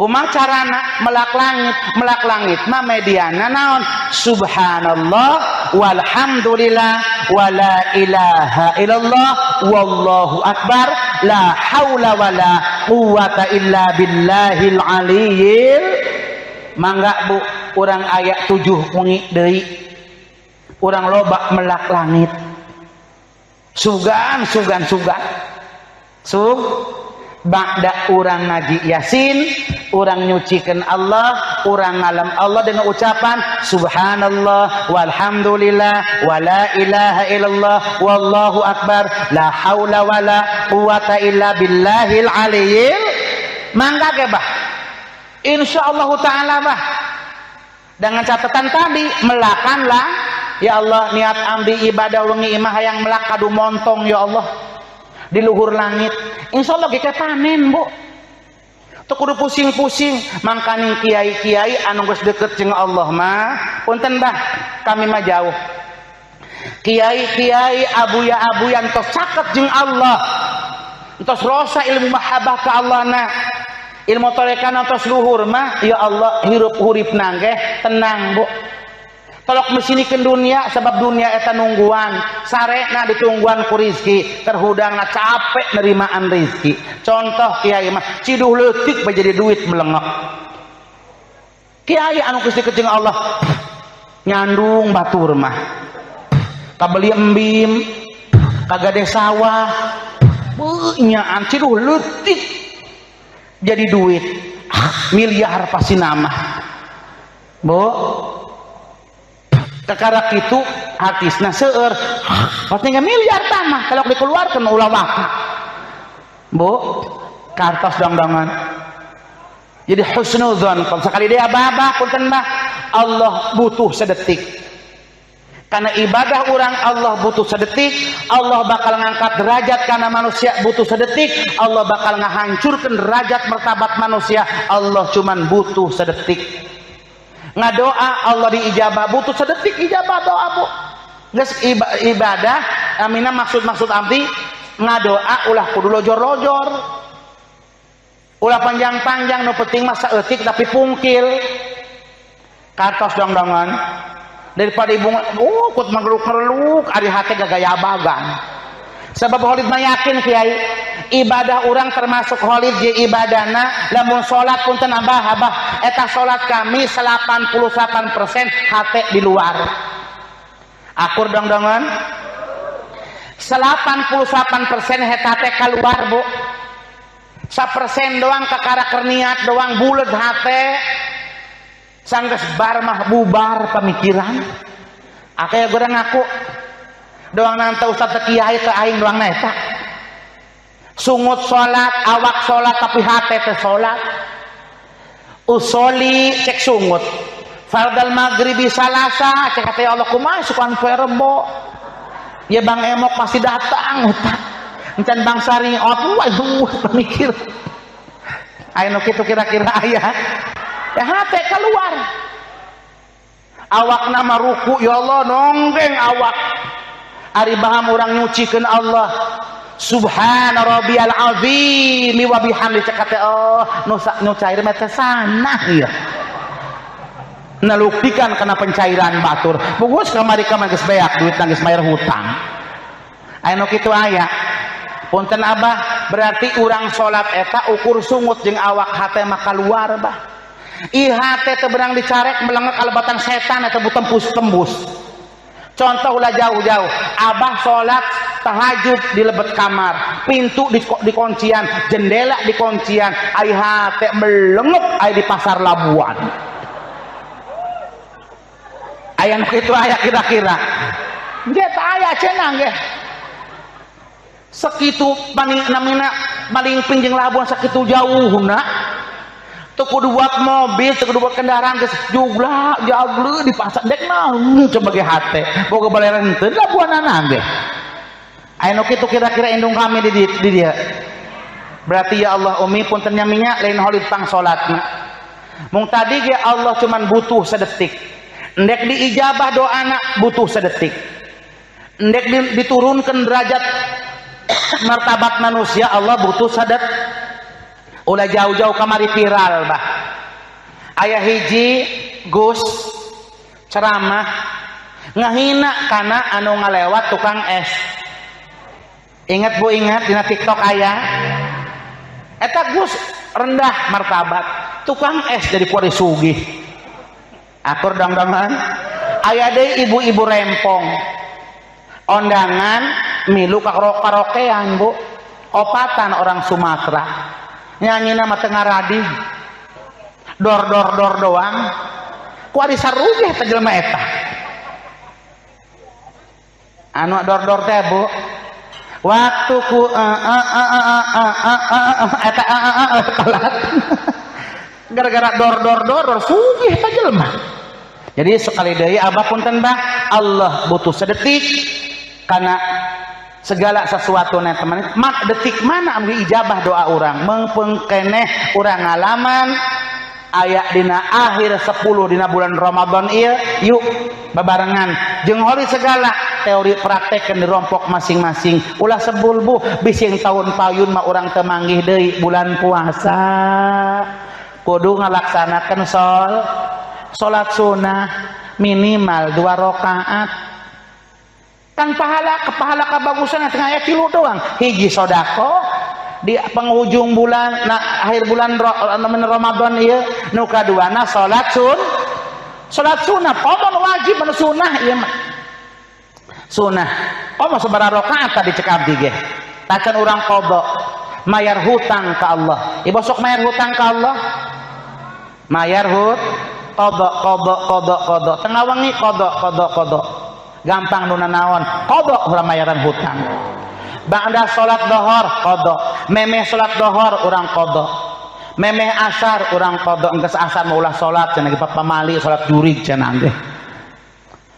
kumaha carana melak langit mah mediana naon subhanallah walhamdulillah wala ilaha illallah wallahu akbar la haula wala quwata illa billahil aliyyil mangga bu urang aya 7 wengi deui urang loba melak langit sugan ba'da urang ngaji yasin urang nyucikeun Allah urang ngalam Allah dengan ucapan subhanallah walhamdulillah wala ilaha illallah wallahu akbar la haula wala quwata illa billahil aliyyil mangga ge bah insyaallah taala bah dengan catatan tadi melakanlah ya Allah niat ambi ibadah wengi imah hayang melak kadu montong ya Allah di luhur langit insyaallah ge panen bu teu kudu pusing-pusing mangkaning kiai-kiai anu geus deukeut jeung Allah mah punten bah kami mah jauh kiai-kiai abuya-abuya entos caket jeung Allah entos rosa ilmu mahabbah ka Allah na ilmu tarekat entos luhur mah ya Allah hirup huripna ge tenang bu tolok mesinikeun dunia sebab dunia eta nungguan sarena ditungguan ku rizki terhudangna capek nerimaan rizki contoh kiai mah ciduh leutik bae jadi duit melengok kiai anu geus dikeut jeung Allah nyandung batur mah kabeli embim kagade sawah nyaan ciduh leutik jadi duit miliar pasti nama bu kekarak itu hatisna seueur pasti miliar tanah kalau dikeluarkan ulah waka bu kartos dangdangan jadi husnudzon sekali dia babah punten mah Allah butuh sedetik karena ibadah orang Allah butuh sedetik Allah bakal ngangkat derajat karena manusia butuh sedetik Allah bakal ngahancurkan derajat martabat manusia Allah cuman butuh sedetik ngadoa Allah diijabah butuh sedetik ijabah doa bu geus ibadah amina maksud abdi ngadoa ulah kudu lojor-lojor ulah panjang-panjang nu penting mah saeutik tapi pungkil kartos dangdangan daripada ibu kut mageluk-geluk ari hate gagayabagan sebab Khalid mah yakin kiai ibadah orang termasuk Khalid je ibadana lamun salat punten abah eta salat kami 88% hate di luar akur dong-dongan 88% hate keluar bu 1% doang kakaraker niat doang bulet hate sanggeus bar mah bubar pemikiran akeh goreng ngaku doang nanta ustad teh kiai teh aing doang eta sungut salat awak salat tapi hate teh salat usoli cek sungut fardal maghribi salasa cek kata Allah kumaha sukan verbo ya bang emok masih datang eta encan bang sariot waduh pemikir aya nu kitu kira-kira aya ya hate keluar awak nama ruku ya Allah nonggeng awak ari baham urang nyucikeun Allah subhana rabbiyal azim wa bihamdi cekate oh nu cair mah teh sanah ieu naluktikan karena pencairan batur bungkus kamari geus beak duit geus bayar hutang anu kitu aya punten abah berarti urang salat eta ukur sungut jeung awak hate mah kaluar bah ieu hate teu beurang dicarek melengek kalebatan setan eta tembus contoh ulah jauh-jauh abah salat tahajud di lebet kamar pintu dikuncian jendela dikuncian ai hate melengep ai di pasar Labuan aya nu kitu aya kira-kira nggih tah aya cenah nggih sakitu namina malingping jeung Labuan sakitu jauhna teu kudu buat mobil teu kudu buat kendaraan geus jugla jagle di pasar dek naon coba ge hate boga baleran teu Labuanana ge aya nu kitu kira-kira indung kami di dieu berarti ya Allah umi punten nyaminya lain holid pang salatna mung tadi ge Allah cuman butuh sedetik endek diijabah doana butuh sedetik endek diturunkan derajat martabat manusia Allah butuh sadet ulah jauh-jauh kamari viral bah aya hiji Gus ceramah ngahina kana anu ngalewat tukang es ingat bu ingat dina TikTok aya eta Gus rendah martabat tukang es jadi kuari sugih akur dang-dangan aya deui ibu-ibu rempong ondangan milu karaokean bu opatan orang Sumatera nyanyina mah teu ngaradi dor doang kuari sarugih teh jelema eta anu dor teh bu waktu ku eta telat gara-gara dor sugih teh jelema jadi sekali deui abah punten bah Allah butuh sedetik karena segala sesuatu na teman detik mana ambil ijabah doa orang mengpengkeneh urang ngalaman aya dina akhir 10 dina bulan Ramadan ieu yuk babarengan jeung hori segala teori praktekkeun dirompok masing-masing ulah sebulbu bising tahun payun mah urang teu manggih deui bulan puasa kudu ngalaksanakeun salat sunnah minimal 2 rakaat kan pahala kebagusan tengah aya 3 doang hiji sodako di penghujung bulan akhir bulan Ramadan ieu nu kaduana salat sunnah pamon wajib anu sunnah ieu mah sunnah mah sabaraha rakaat tadi cek abdi ge tacan urang qada mayar hutang ka Allah ieu sok mayar hutang ka Allah mayar qada tengah wengi qada gampang nu naon qada urang mayaran hutang ba'da salat dohor qada memeh salat dohor urang qada memeh asar urang qada enggeus asar mah ulah salat cenah ge pamali salat jurig cenah ge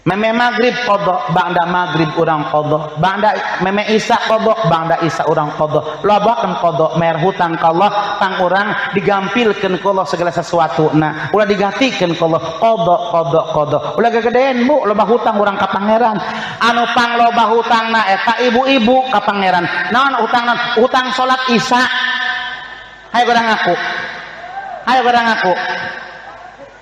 memeh maghrib qada ba'da maghrib urang qada ba'da memeh isya qada ba'da isya urang qada lobakeun qada mayar hutang ka Allah tang urang digampilkeun ku Allah segala sesuatuna ulah digatikeun ku Allah qada ulah gagedean bu loba hutang urang ka pangeran anu pangloba hutangna eta ibu-ibu ka pangeran naon hutangna hutang salat isya hayo urang ngaku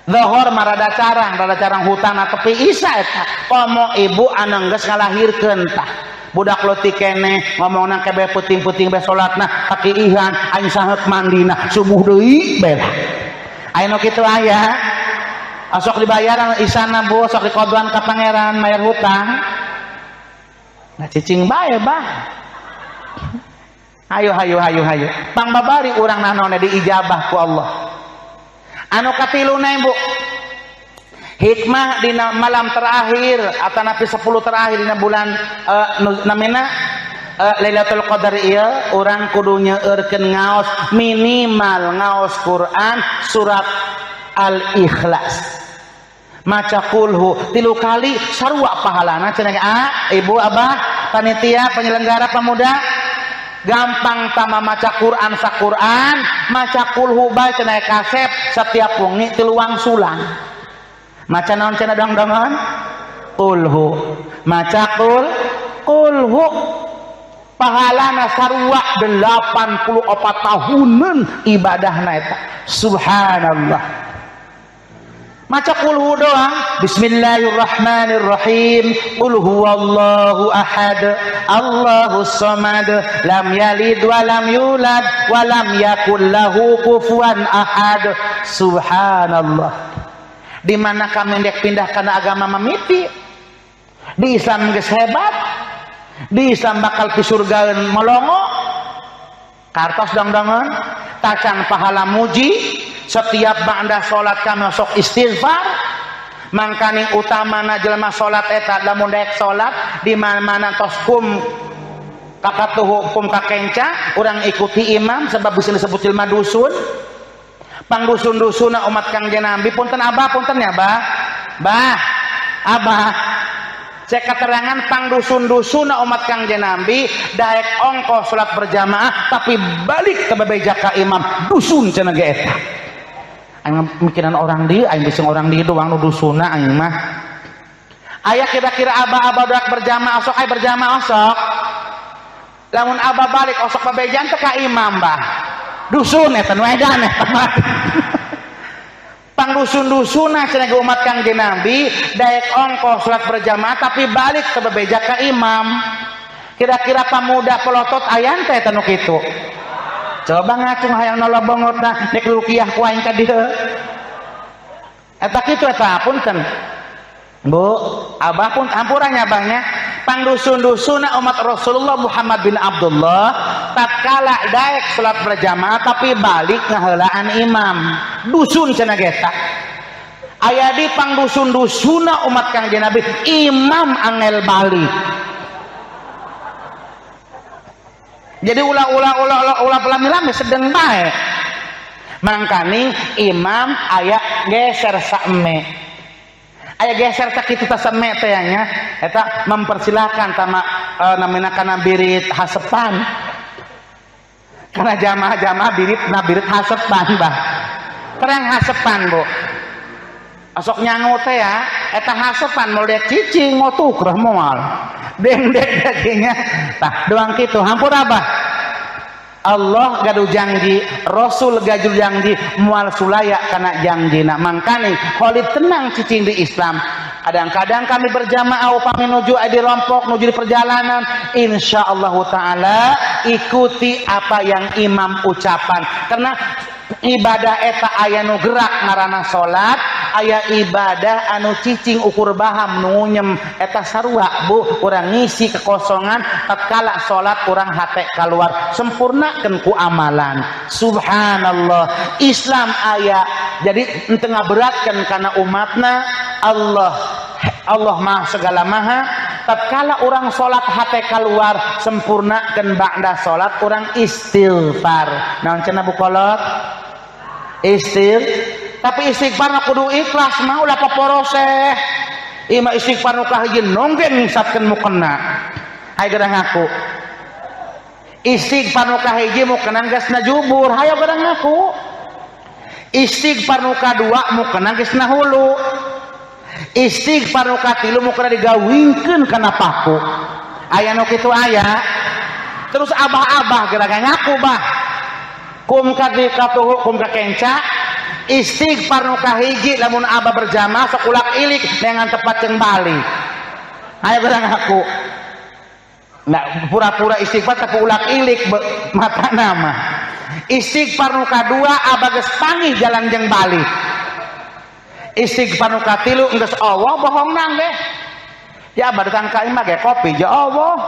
Zuhur mah rada carang hutangna tepi isya eta komo ibu anu geus ngalahirkeun tah budak leutik keneh ngomongna kebe puting-puting be salatna kakiihan aing saheuk mandina subuh deui bela aya nu kitu aya sok dibayar isana bu sok dikodoan ka pangeran mayar hutang nah cicing bae bah hayu pangbabari urang naon diijabah ku Allah anu katiluna bu hikmah dina malam terakhir atau napi 10 terakhir dina bulan namina Lailatul Qadar ieu urang kudu nyeueurkeun ngaos minimal ngaos Quran surat Al-Ikhlas maca kulhu 3 kali sarua pahalana cenah ibu abah panitia penyelenggara pemuda gampang tama maca Quran saquran maca kulhu bae cenah kasep setiap wengi 3 wangsulan maca naon cenah dang-dangan kulhu maca kulhu pahalana sarua 84 tahunan ibadahna eta subhanallah Maca qul doang. Bismillahirrahmanirrahim. Qul huwallahu ahad, Allahus samad, lam yalid wa lam yulad wa lam yakul lahu kufuwan ahad. Subhanallah. Di mana kami hendak pindah kana agama mamiti? Di Islam geus hebat. Di Islam bakal pi surga molongo. Kartos dong-dongan, tacan pahala muji. Setiap ba'da salat kami sok istighfar. Mangkani utamana jelema salat eta lamun daek salat di mana-mana tos kum kakatuh kum kakenca urang ikuti imam sebab bisa disebut jelema dusun. Pangdusun-dusuna umat Kangjeng Nabi punten abah punten ya bah. Bah, abah. Saya keterangan pangdusun-dusuna umat Kangjeng Nabi daek ongkoh salat berjamaah tapi balik ke bebeja ka imam dusun cenah ge eta. Aing mikiran orang di, aing bising orang di doang nu dusuna aing mah. Aya kira-kira abah-abah dak berjamaah sok aya berjamaah sok. Lamun abah balik osok bebejan teh ka imam bah. Dusun eta nu edan eta mah. Pangdusun-dusuna cenah umat Kangjeng Nabi daek ongkoh salat berjamaah tapi balik ke bebeja ka imam. Kira-kira pamuda pelotot ayan teh eta nu kitu. Coba ngacung hayang nolobongotna nek ruqyah ku aing ka dieu. Eta kitu eta punten. Bu, abah pun ampurannya abahnya. Pangdusun-dusuna umat Rasulullah Muhammad bin Abdullah tatkala daek salat berjamaah tapi balik ngaheulaan imam. Dusun cenah geta. Aya di pangdusun-dusuna umat Kangjeng Nabi imam angel balik. Jadi ulah pelami-lami sedeng bae. Mangkani imam aya geser saeme. Aya geser tak kitu ta saeme teh nya eta mempersilahkan tama namina kana birit hasepan. Karena jamaah-jamaah birit hasepan bah. Terang hasepan, Bu. Asok nyangu teh ya eta hasepan mau dek cicing mau tukrah moal. Dendek dagingnya tah doang kitu hampur abah. Allah gaduh janji, Rasul gaduh janji, mual sulaya kana janjina. Mangkane Khalid tenang cicing di Islam. Kadang-kadang kami berjamaah upami nuju di rompok, nuju di perjalanan, insyaallah taala ikuti apa yang imam ucapan. Karena ibadah eta aya nu gerak ngaranna salat, aya ibadah anu cicing ukur baham nu nyem eta sarua Bu, urang ngisi kekosongan tatkala salat urang hate keluar sempurnakeun ku amalan. Subhanallah, Islam aya jadi henteu ngaberatkeun kana umatna. Allah mah segala maha. Tatkala orang salat hate keluar sempurnakeun ba'da salat urang istighfar. Naon cenah Bu kolot? Tapi istighfar kudu ikhlas mah ulah paporoseh. Ieu mah istighfar nu kahiji nonggeng ngisapkeun mukena. Hayu geura ngaku. Istighfar nu kahiji mukena geus najubur, hayu geura ngaku. Istighfar nu kadua mukena geus nahulu. Istighfar nu katilu mukena digawingkeun kana paku. Aya nu kitu aya. Terus abah-abah geura ngaku bah. Kum katuh kum kakenca istighfar nu kahiji lamun abah berjamaah sok ulak ilik dengan tepat jeung bali. Aya geura ngaku. Nah, pura-pura istighfar tapi ulak ilik mata nama. Istighfar nu kadua abah geus pangih jalan jeung bali. Istighfar nu katilu geus Allah bohong nang deh. Ya abah datang ka imah ge kopi ya Allah.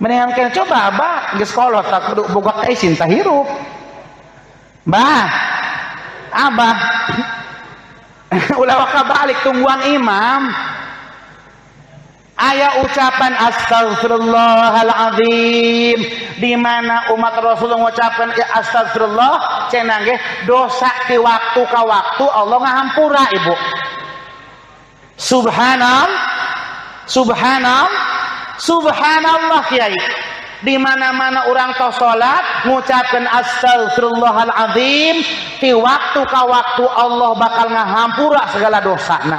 Mendingan kena coba abah geus kolot tak kudu boga kaisin tah hirup. Bah, abah ulah waka balik tungguan imam. Aya ucapan astagfirullahaladzim di mana umat Rasulullah mengucapkan ya astagfirullah cenah ge dosa ti waktu ka waktu Allah ngahampura ibu. Subhanallah kiai. Di mana-mana orang tos salat ngucapkeun astagfirullahaladzim ti waktu ka waktu Allah bakal ngahampura segala dosana.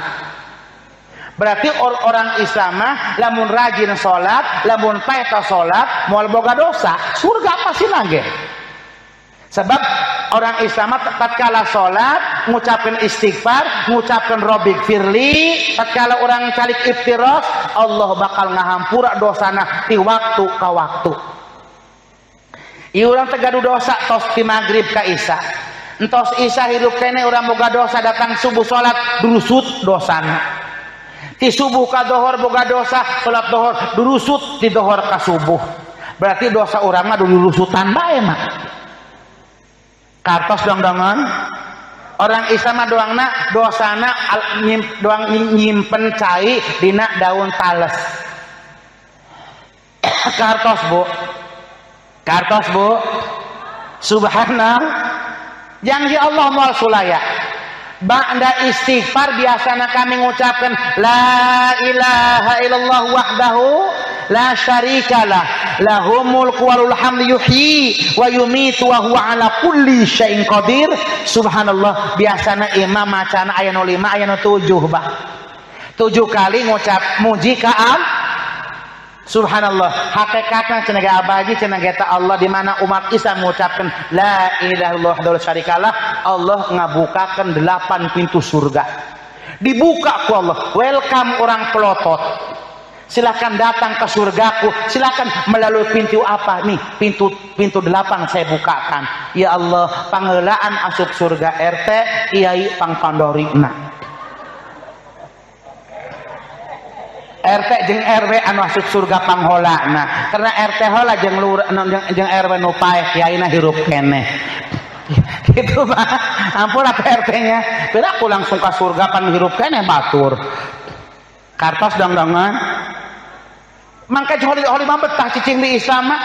Berarti orang Islam lamun rajin salat, lamun paeta salat, moal boga dosa, surga pasti nage. Sebab orang Islam tatkala salat ngucapkan istighfar, ngucapkan Robbik Firli, tatkala orang calik iftiros, Allah bakal ngahampura dosana di waktu ka waktu. Ieu urang tegadu dosa tos ti magrib ka isya. Entos isya hidup kene urang boga dosa datang subuh salat durusut dosana. Ti subuh ka dohor boga dosa salat dohor durusut ti dohor ka subuh. Berarti dosa urang mah durusutan bae mah. Kartos dong-dongan. Orang isya mah doangna dosana doang nyimpen cai dina daun tales. Kartos Bu. Kartos Bu. Subhanallah. Janji Allah moal sulaya. Ba'da istighfar biasana kami mengucapkan la ilaha illallah wahdahu la syarikalah lahul mulku walul hamdu yuhyi wa yumitu wa huwa ala kulli syai'in qadir. Subhanallah biasana imam macana aya nu 5 aya nu 7 bah. 7 kali ngucap muji ka Subhanallah, hakikatnya cenah abaji cenah eta Allah di mana umat Islam mengucapkan la ilaha illallah wahdahu syarikalah, Allah ngabukakeun 8 pintu surga. Dibuka ku Allah, welcome orang pelotot. Silakan datang ke surgaku, silakan melalui pintu apa nih? Pintu 8 saya bukakan. Ya Allah, pangheulaan asup surga RT, kiai pangpandorina. RT jeung RW anu asup surga pangholana karena RT heula jeung RW nu paeh kiaina hirup keneh gitu Pak. Ampun apa RT nya pira aku langsung ka surga pan hirup keneh batur. Kartos dong-dongan mangka holi mah betah cicing di Islam mah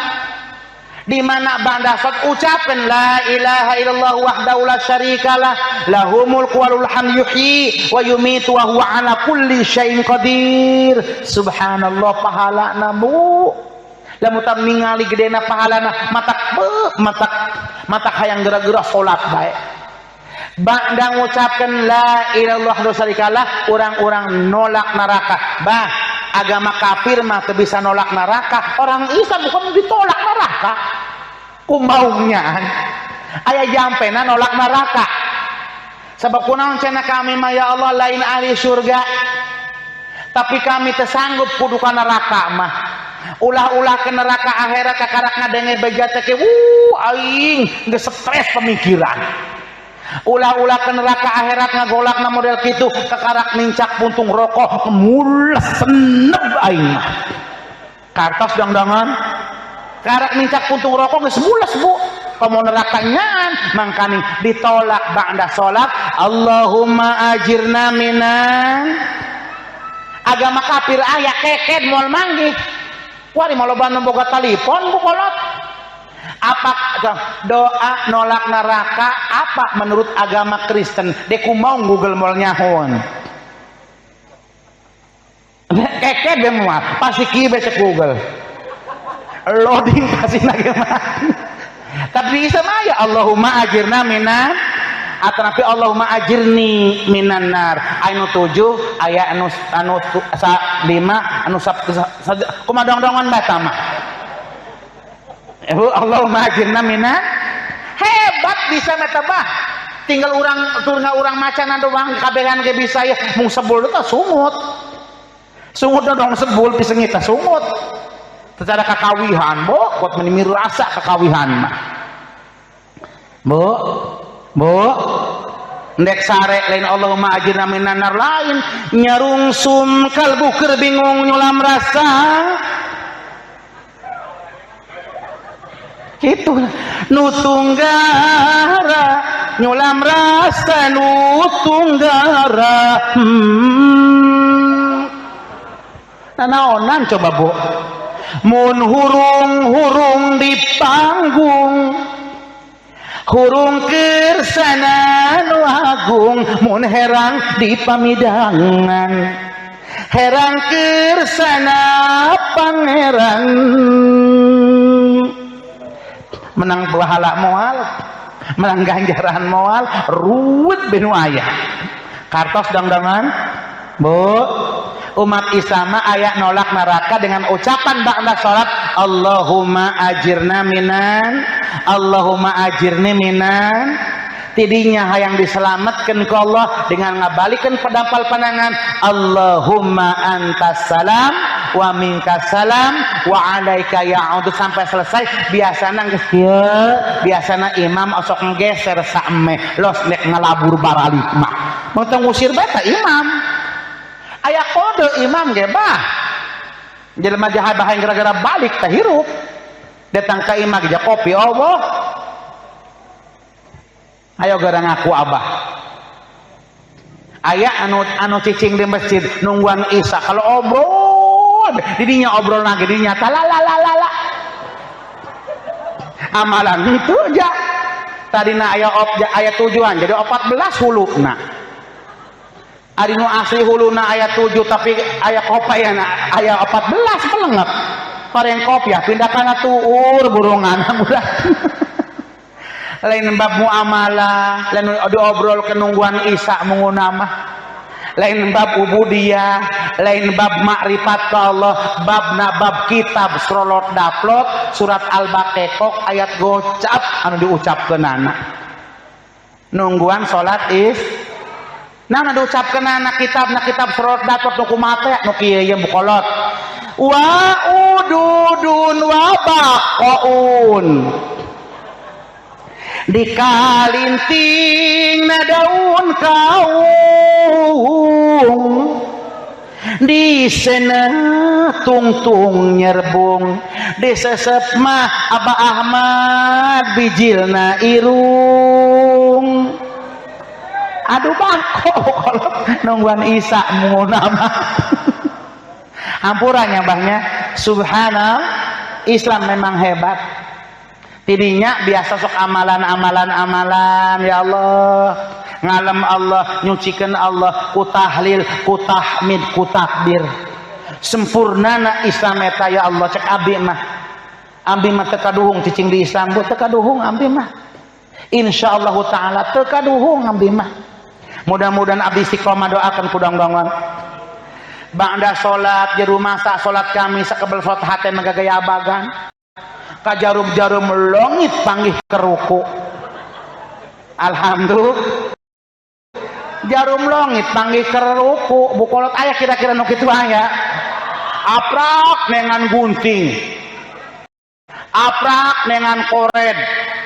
di mana ba'da salat ucapkan la ilaha illallah wahdahu la syarikalah lahul mulku walul hamdu yuhyi wa yumitu wa huwa ala kulli syai'in qadir. Subhanallah pahalana Bu. Lamun teu ningali gedena pahalana matak hayang geura-geura salat bae. Ba'da ngucapkan la ilaha illallah syarikalah orang-orang nolak neraka. Bah, agama kafir mah teu bisa nolak neraka. Orang Islam bukan ditolak neraka. Kumaunya aya jampena nolak neraka. Sebab kunaon cenah kami mah ya Allah lain ahli surga. Tapi kami teu sanggup kudu ka neraka mah. Ulah-ulah ke neraka akhirat kakarak ngadenge beja teh aing geus stres pemikiran. Ulah-ulah ke neraka akhirat ngagolakna model kitu kakarak nincak puntung rokok mules senep aing mah. Kartos dong-dongan karak nincak puntung rokok geus mules Bu. Komo neraka nyaan mangkani ditolak ba'da salat Allahumma ajirna minan. Agama kafir aya keked moal manggih. Wari maloba nu boga telepon Bu kolot. Apa doa nolak neraka apa menurut agama Kristen? Deku mau Google moal nyahon. Keked be moal pasti kieu be Google. Loading kasih nagaimana. Tapi bisa mah ya Allahumma ajirna minan atanapi Allahumma ajirni minan nar. Anu 7 aya anu 5 anu kumaha dong-dongan bata mah. Allahumma ajirna minan hebat bisa mata bah. Tinggal urang turna urang macana doang kabehan ge bisa ya mung sebul teh sungut. Sungut dong sebul piseng teh sungut. Secara kakawihan Bu, buat menimi rasa kakawihan mah. Bu, ndek sare lain Allahumma ajirna minan nar lain nyarungsum kalbu keur bingung nyulam rasa. Kitu nutunggara nyulam rasa nutunggara. Nanaonan coba Bu. Mun hurung di panggung hurung kersana nu agung mun herang di pamidangan herang kersana pangeran menang pahala moal menang ganjaran moal ruwet benu aya. Kartos dong-dongan Bu. Umat Islam ayat nolak neraka dengan ucapan ba'da salat Allahumma ajirna minan Allahumma ajirni minan tidinya hayang diselamatkan ke Allah dengan ngabalikan pedampal pandangan Allahumma antas salam wa minkas salam wa alaika ya'udu sampai selesai. Biasana geus kieu, biasana imam osok nggeser saeme los nek ngalabur baralik mah mun teu ngusir bae imam aya kode imam ge bah jelema jahat bahayan gara-gara balik teh hirup datang ka imam ge kopi Allah ayo gara ngaku abah aya anu cicing di masjid nungguan isya kalau obrol didinya obrol lagi didinya talalalala amalan itu aja tadina aya tujuan jadi 14 huluna ari nu asli huluna aya 7 tapi aya kopayana aya 14 pelengep pareng kopiah pindah kana tuur burungan budak lain bab muamalah lain diobrol kenungguan isya menguna mah lain bab ubudiyah lain bab makrifat ke Allah bab kitab scrollot daplot surat al-baqarah ayat gocap anu diucapkeunana nungguan salat nah diucapkeun anak kitab scrollot daplot nu kumaha nu kieu ye bukolot wa ududun wa baqaun dikalinting na daun kaung di sana tungtung nyerbung di sesep mah Abah Ahmad bijilna irung aduh bangko kalau nungguan Isa muna mah ampurannya bahnya subhanallah Islam memang hebat tidinya biasa sok amalan ya Allah ngalem Allah nyucikeun Allah ku tahlil ku tahmid ku takbir sempurnana Islam eta ya Allah cek abdi mah teu kaduhung cicing di Islam teu kaduhung abdi mah insyaallah taala teu kaduhung abdi mah mudah-mudahan abdi istiqomah doakeun ku dong-dongan ba'da salat di rumah salat kami sakebel salat hate magagaya abagan kajarum-jarum longit panggih keruku alhamdulillah jarum longit panggih keruku bukolot ayah kira-kira nu kitu aya aprak dengan gunting aprak dengan kored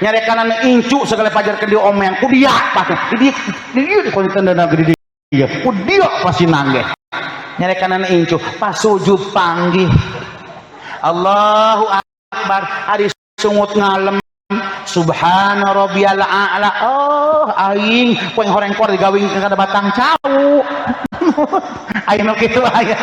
nyarekan incu segala pajar ke dia omeng ku dia pasti di dia di tendana gede dia ku dia pasti nangge nyarekan incu pas sujud panggih Allahu akbar ari sungut ngalem subhana rabbiyal a'la oh aing poe horengkor digawing kada batang cau aing nu kitu aya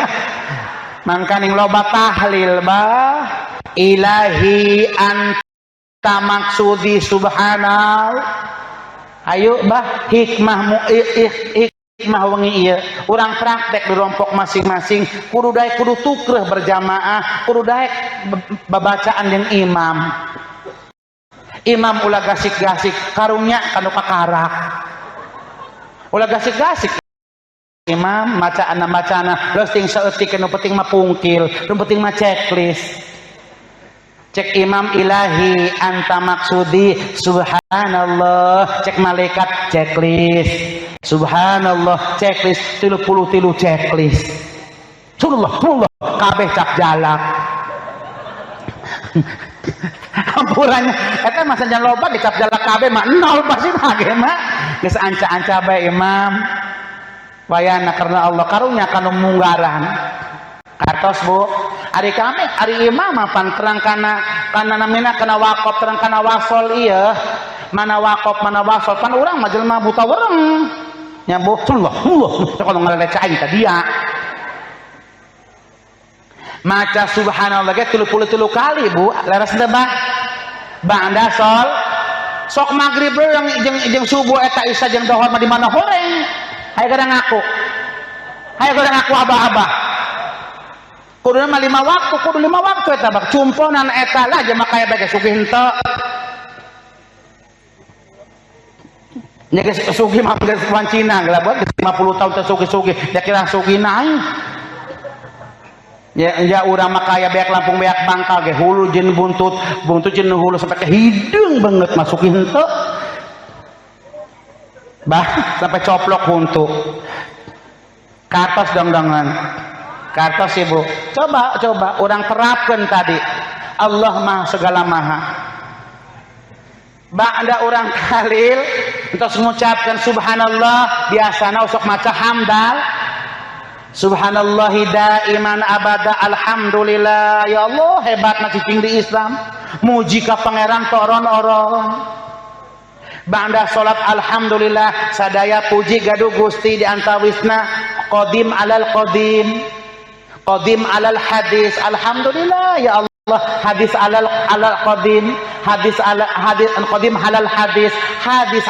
mangkaning loba tahlil bah ilahi anta maksudi subhanal ayo bah hikmahmu hikmah wengi ieu urang praktek di rompok masing-masing kudu daek kudu tukreh berjamaah kudu daek babacaan jeung imam ulah gasik-gasik karunya kanu kakarak ulah gasik-gasik imam macana leuting saeutik nu penting mah pungkil nu penting mah checklist cek imam ilahi anta maksudi subhanallah cek malaikat checklist subhanallah checklist 33 checklist subhanallah kabeh cak jalak ampurannya eta mah sajan loba dicap jalak kabeh mah nol pasti mah mah geus anca-anca bae imam wayana karena Allah karunya kanu munggaran katos Bu ari kami ari imam pan terang kana namina kana waqaf terang kana wasol ieu mana waqaf mana wasol pan urang mah jelema buta wereng nya Bu Allah kalau ngaleceh aing teh dia maca subhanallah ge 33 kali Bu leres teh ba'da sol sok magrib jeung subuh eta isya jeung dohor mah di mana horeng hayu kada ngaku abah-abah kudu mah 5 waktu kudu 5 waktu eta bak cumponan eta lah jeung makaya bage sugih henteu nya geus sugih mah geus wancina geus 50 tahun teh sugih-sugih da kira sugih naing ya urang mah kaya beak Lampung beak Bangkal ge hulu jeung buntut jeung hulu sampai ke hidung banget masukin henteu bah sampai coplok untuk kartos dong-dongan kartos ibu coba orang terapkan tadi Allah mah segala maha ba'da orang tahlil untuk mengucapkan subhanallah biasana usok maca hamdal subhanallahi daiman abada alhamdulillah ya Allah hebatna cicing di Islam muji ka pangeran toron-oron ba'da salat alhamdulillah sadaya puji gaduh Gusti di antawisna qadim alal hadis alhamdulillah ya Allah hadis alal qadim hadis qadim halal hadis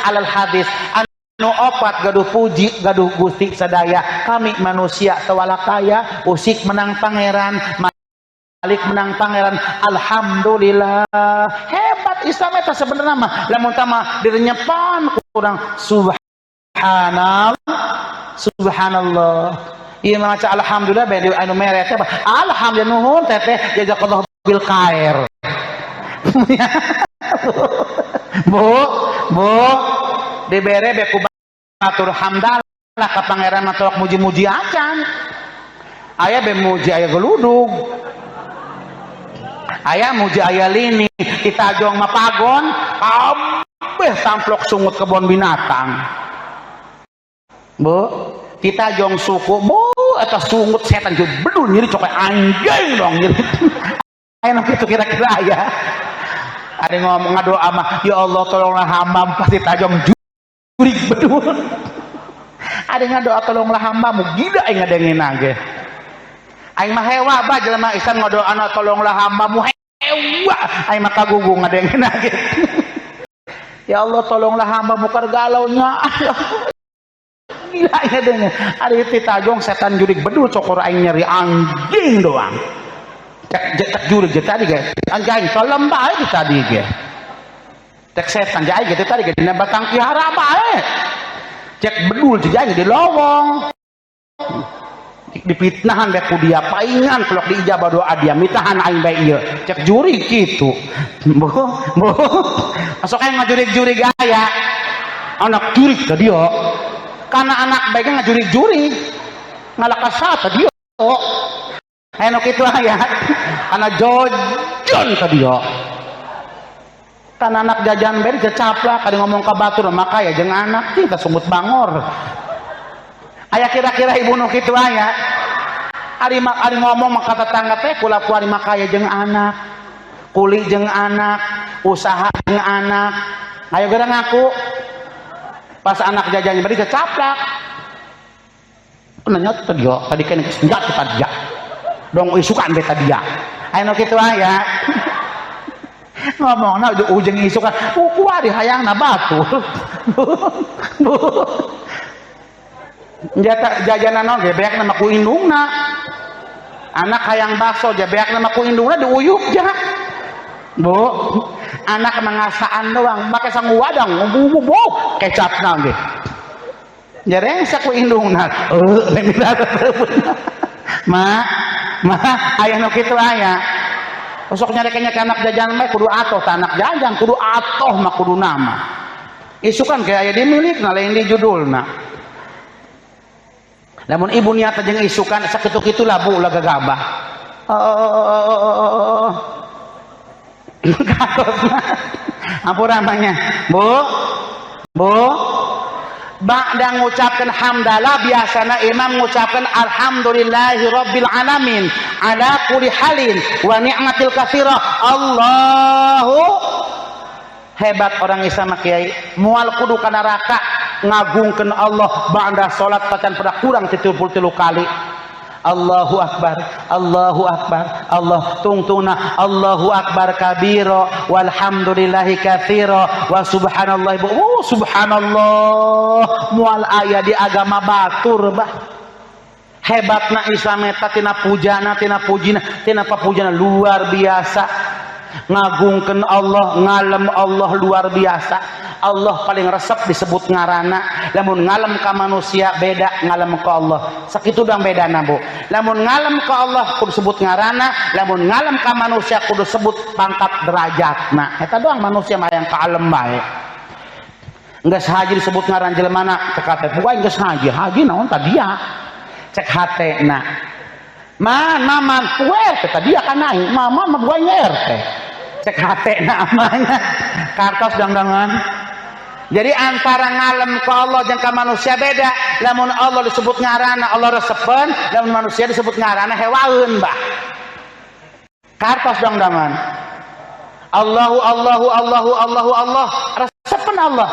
alal hadis anu opat gaduh puji gaduh Gusti sadaya kami manusia tewalakaya usik menang pangeran Malik menang pangeran alhamdulillah hebat Islam eta sebenarnya mah lamun tama direnyepan kurang subhanallah ieu maca alhamdulillah bae anu mere teh alhamdulillah nuhun teteh jazakallahu bil khair bu dibere be ku batur hamdalah ka pangeran mah tolak muji-muji acan aya be muji aya geludug aya muji aya lini kita jong mapagon kabeh samplok sungut kebon binatang bu kita jong suku bu eta sungut setan jeung bedul nyeri coke anjing dong nyeri aya nu kitu kira-kira aya ada ngomong ngadoa mah ya Allah tolonglah hamba pasti tajong jurig bedul ada ngadoa tolonglah hamba mu gida aing ngadengin ge aing mah hewa ba jelema Islam ngadoana tolonglah hamba mu hewa aing mah kagugung ngadengin ge ya Allah tolonglah hamba mu keur galaunya gila ngadengin ari ti tajong setan jurig bedul cokor aing nyeri anjing doang cek jurig je tadi ge anjing tolong bae di tadi ge cek setan jai gitu tadi ge dina batang pihara bae cek bedul jeung di lowong dipitnahan bae ku dia paingan kelok diijabah doa dia mitahan aing bae ieu cek juri kitu bu masuk aing ngajurig-jurig aya anak jurig teh dia kana anak bae ngajurig-jurig ngalakasa teh dia anu kitu aya ana jojon teh dia kan anak jajan beri cacaplak kali ngomong ka batur maka ya jeung anak kita sumut bangor aya kira-kira ibu nu kitu aya ari ngomong maka tetangga teh kula ku ari makaya jeung anak kuli jeung anak usaha jeung anak ayo geura ngaku pas anak jajan beri cacaplak nanya teh dia tadi kan senjat kita dia dong isukan beta dia aya nu kitu aya ngomongna ujung isukan kuari hayangna batur jata jajanan naon ge beakna mah ku indungna anak hayang bakso ge beakna mah ku indungna diuyuk ja bu anak mengasaan doang make sangu wadang ngumbu kecapna ge jareng saku indungna mah aya nu kitu aya usok nyareke anak jajan mah kudu atoh anak jajan kudu atoh mah kudu nama isukan kayak aya dimilikna lain di judulna lamun ibu niat jeung isukan sakitu-kitu lah bu lah gagabah ampun namanya bu ba'da ngucapkan hamdalah biasana imam ngucapkan alhamdulillahi rabbil alamin ala kulli halin wa ni'matil katsirah Allahu hebat orang Islam kiai moal kudu kana raka ngagungkeun Allah ba'da salat pacan pada kurang 33 kali Allahu akbar Allah tungtuna Allahu akbar kabira walhamdulillahi katsira wa subhanallah subhanallah moal aya di agama batur bah hebatna Islam eta tina pujana tina pujina tina papujana luar biasa ngagungkeun Allah ngalem Allah luar biasa Allah paling resep disebut ngarana lamun ngalem ka manusia beda ngalem ka Allah sakitu dang bedana bu lamun ngalem ka Allah kudu sebut ngarana lamun ngalem ka manusia kudu sebut pangkat derajatna eta doang manusia mah yang kalem bae Geus haji disebut ngaran jelemana teu kate buai geus haji naon tadiya cek hatena man puer tadiya kana mama mah buai RT cek hatena amanya kartos dangdangan. Jadi antara ngalem ke Allah jeung ka manusia beda. Lamun Allah disebut ngaranna Allah resepen, lamun manusia disebut ngaranna hewaeun bah. Kartos dangdangan. Allahu resepen Allah.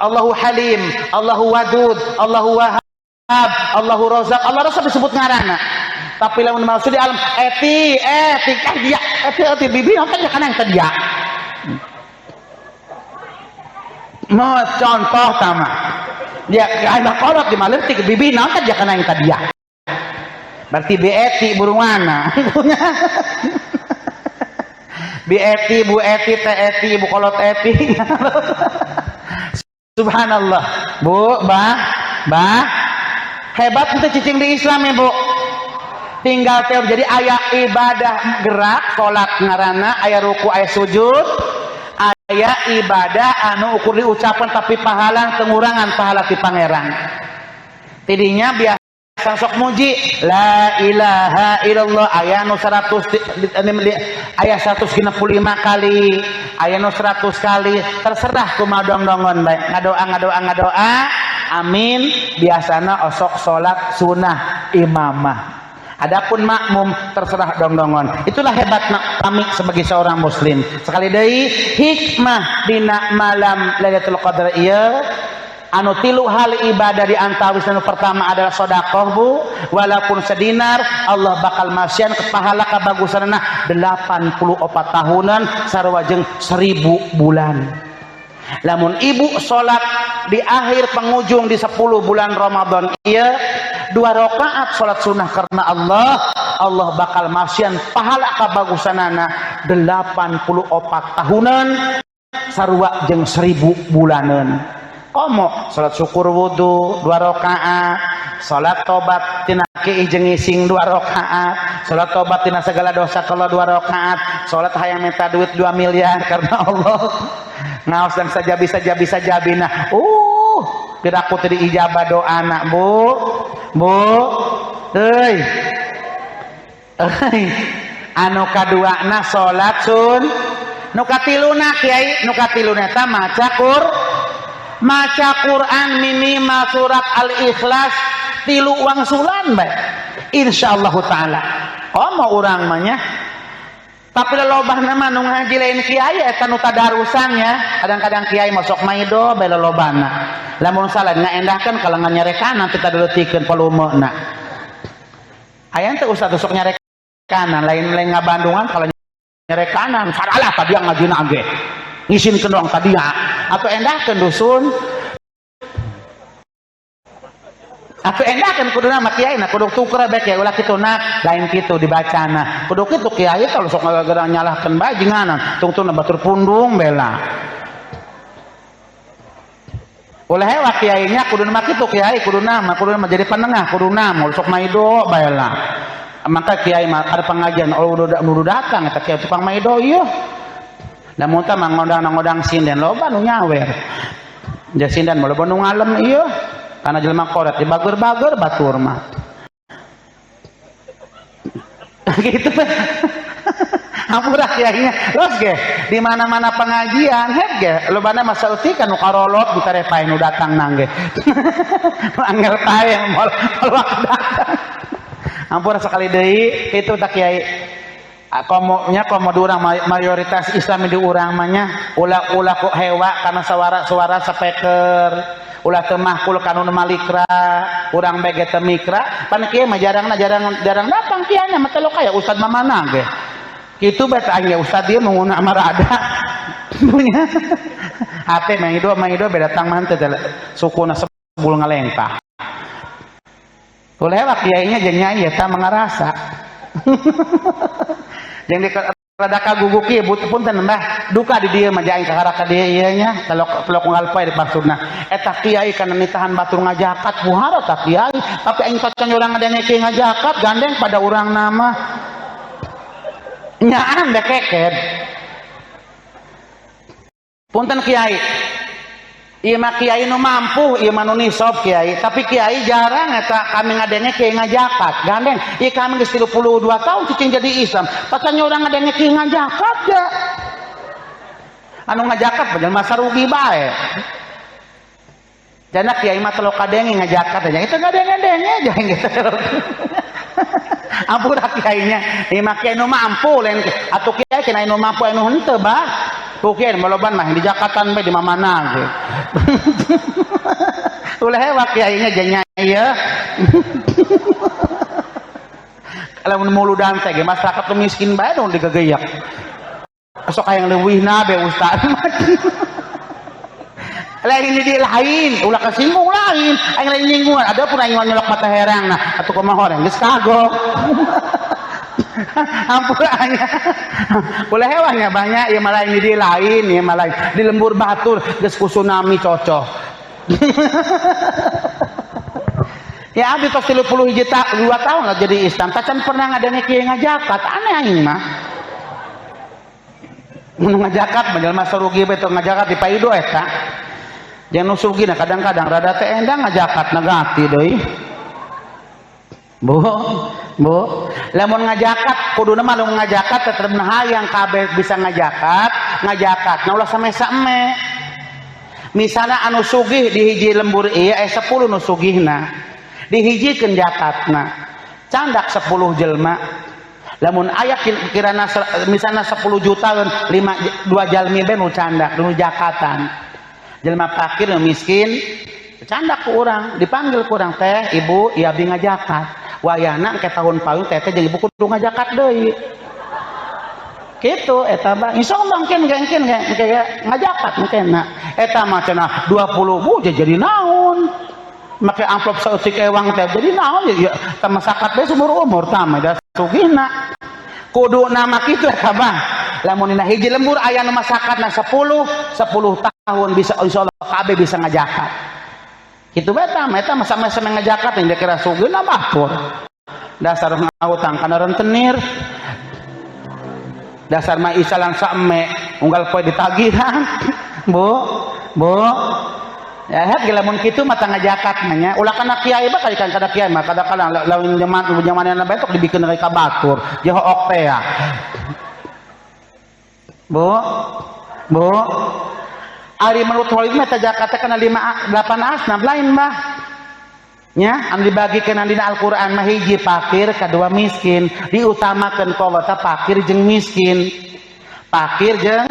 Allahu Halim, Allahu Wadud, Allahu Wahhab, Allahu Razak. Allah resep disebut ngaranna. Tapi lamun maksud di alam eti dia eti bibi naon teh kana yang tadiya. Mau contoh tama. Dia ada kolot di maleutik bibi naon teh kana yang tadiya. Berarti eti burungana. Bu eti teh eti ibu kolot eti. Subhanallah. Bu, bah. Hebat itu cicing di Islam ya, Bu. Tinggal teor jadi aya ibadah gerak salat ngaranna, aya ruku, aya sujud, aya ibadah anu ukur diucapan tapi pahala tengurangan pahala ti pangeran. Tidinya biasa sok muji la ilaha illallah aya nu 100 aya 165 kali aya nu 100 kali terserah kumaha dong-dongon bae ngadoa amin biasana osok salat sunah imamah. Adapun makmum terserah dong-dongon. Itulah hebatna kami sebagai seorang muslim. Sekali deui hikmah dina malam Lailatul Qadar ieu anu tilu hal ibadah di antawis anu pertama adalah sedekah Bu, walaupun sedinar Allah bakal masian ke pahala kabagusanna 84 tahunan sarua jeung 1000 bulan. Lamun ibu salat di akhir penghujung di 10 bulan Ramadan ieu 2 rakaat salat sunnah karena Allah bakal masian pahala kabagusanana 84 tahunan sarua jeung 1000 bulanan. Komo salat syukur wudu 2 rakaat, salat tobat tina kieu jeung ngising 2 rakaat, salat tobat tina segala dosa kalau 2 rakaat, salat hayang minta duit 2 miliar karena Allah. Ngaos dan bisa jabina. Piraku teu diijabah doana, Bu. Euy. Anu kaduana salat sun. Nu katiluna Kiai, nu katiluna eta maca Quran minimal surat Al-Ikhlas 3 wangsulan bae. Insyaallah taala. Komo urang mah nya. Tapi lolobahna mah nu ngaji lain kiai eta nu tadarusannya. Kadang-kadang kiai masuk maido bae lolobahna. Lamun salah ngaendahkeun kalangan nyarekanan kita deuleutikeun volumena. Aya teh ustaz usuk nyarekanan lain ngabandungan kalau nyarekanan salah tadi yang ngajina ge. Ngisinkeun doang tadi atau endahkeun dusun. Atau endahkeun kuduna mah kiaina kudu tuker bae kiai ulah kituna lain kitu dibacana. Kudu kitu kiai kalau sok ngagara nyalahkeun bae jinganan tungtungna batur pundung bela. Ulah hewa kiainya kuduna mah kitu kiai kuduna mah jadi penengah kuduna mah sok maido bae lah. Maka kiai mah ada pengajian nu datang eta kiai tukang maido ieu. Lamun tah mah ngodang sinden loba nu nyawer. Jah sinden mah loba nu ngalem ieu. Karena jelema koret di bager-bager batur mah. Gitu. Hampura kiainya. Los ge di mana-mana pengajian het ge lobana masa uti kan nu karolot ditarepae nu datang nang ge. Angel pae moal datang. Hampura sekali deui itu tak kiai. Komo urang mayoritas Islam di urang mah nya ulah kok hewa karena suara sapeker. Ulah teu mahkul kanun malikra, urang bege teu mikra, pan kieu mah jarang datang kianya mah teh lo kaya ustad mamana ge. Kitu bae teh aya ustad ieu menguna marada. Punya. Hate mah hidup beda datang mah teh sukuna sebul ngalengkah. Ulah hewa kiainya jeung nyai eta mangarasa. Jeung rada kaguguk ieu punten mbah duka di dieu mah jaing kahara ka dieu ieu nya pelok ngalpoe di maksudna eta kiai kana nitahan batur ngajakat buhara tah kiai tapi aing tocan urang ngadenge kiai ngajakat gandeng pada urang nama nyaan bekeked Punten Kiai, ieu mah kiai nu mampu, ieu mah nu nisab kiai, tapi kiai jarang eta kami ngadenge kiai ngajakat. Gandeng, ieu kami geus 32 tahun cicing jadi Islam. Katanya orang ngadenge kiai ngajakat ya. Anu ngajakat panjang masa rugi bae. Jana kiai mah telo kadenge ngajakat aja. Itu ngadenge-denge aja gitu. Ampura kiainya, ieu mah kiai nu mampu lain atuh kiai kena nu mampu anu henteu bah. Tukian maloban mah di Jakatan bae di mana ge. Ulah hewa kiainya janya ieu. Lamun muludan teh ge masyarakat teu miskin bae dong digegeyak. Sok hayang leuwihna be ustaz. Lain di lain, ulah kesinggung lain. Aing lain nyinggungan, ada pun aing nyolok mata herang nah atuh kumaha horeng geus kagok. Ampunannya boleh hewannya banyak ya malah ini di lain ya malah di lembur batur geus ku tsunami cocok. Ya abdi tos 32 tahun lah jadi Islam tacan pernah ngadenge kieu ngajakat aneh aing mah mun ngajakat bener mah sarugi beto ngajakat di paido eta jangan nusugina kadang-kadang rada teh endang ngajakat nagati deui. Bu, lamun ngajakat kuduna mah lamun ngajakat tetep hayang kabeh bisa ngajakat. Nah ulah samesa eme. Misalnya anu sugih di hiji lembur ieu 10 nu sugihna. Dihijikeun jakatna. Candak 10 jelma. Lamun aya kirana misalnya 10 juta 2 jalmi be nu candak nu jakatan. Jelma fakir nu miskin candak ku urang dipanggil ku urang teh ibu ieu abdi ngajakat. Wayana ke tahun paling teh jadi buku kudu ngajakat deui. Kitu eta mah insyaallah mungkin ngajakat mungkin nah eta mah cenah 20 jadi naon. Make amplop saeutik ewang teh jadi naon ya tah masakat bae seumur umur tah mah da sugihna. Kudu nama kitu eta mah. Lamun dina hiji lembur aya nu masakatna 10 tahun bisa insyaallah kabeh bisa ngajakat. Itu beta masa-masa ngajakat yang dikira sugina batur. Dasar ngautang kana rentenir. Dasar mah isalan saeme unggal poe ditagihan. Bu. Ya het lamun kitu mah ngajakat mah nya. Ulah kana kiai mah kali kana kiai mah kadang-kadang lawan jamanana bae tok dibikeun ka batur. Jeho ok teh ya. Bu. Ari menurut Khalid mah Jakarta kana 8 asnaf lain mah. Nya anu dibagikeun dina Al-Qur'an mah hiji fakir, kadua miskin. Diutamakeun ku Allah teh fakir jeung miskin. Fakir jeung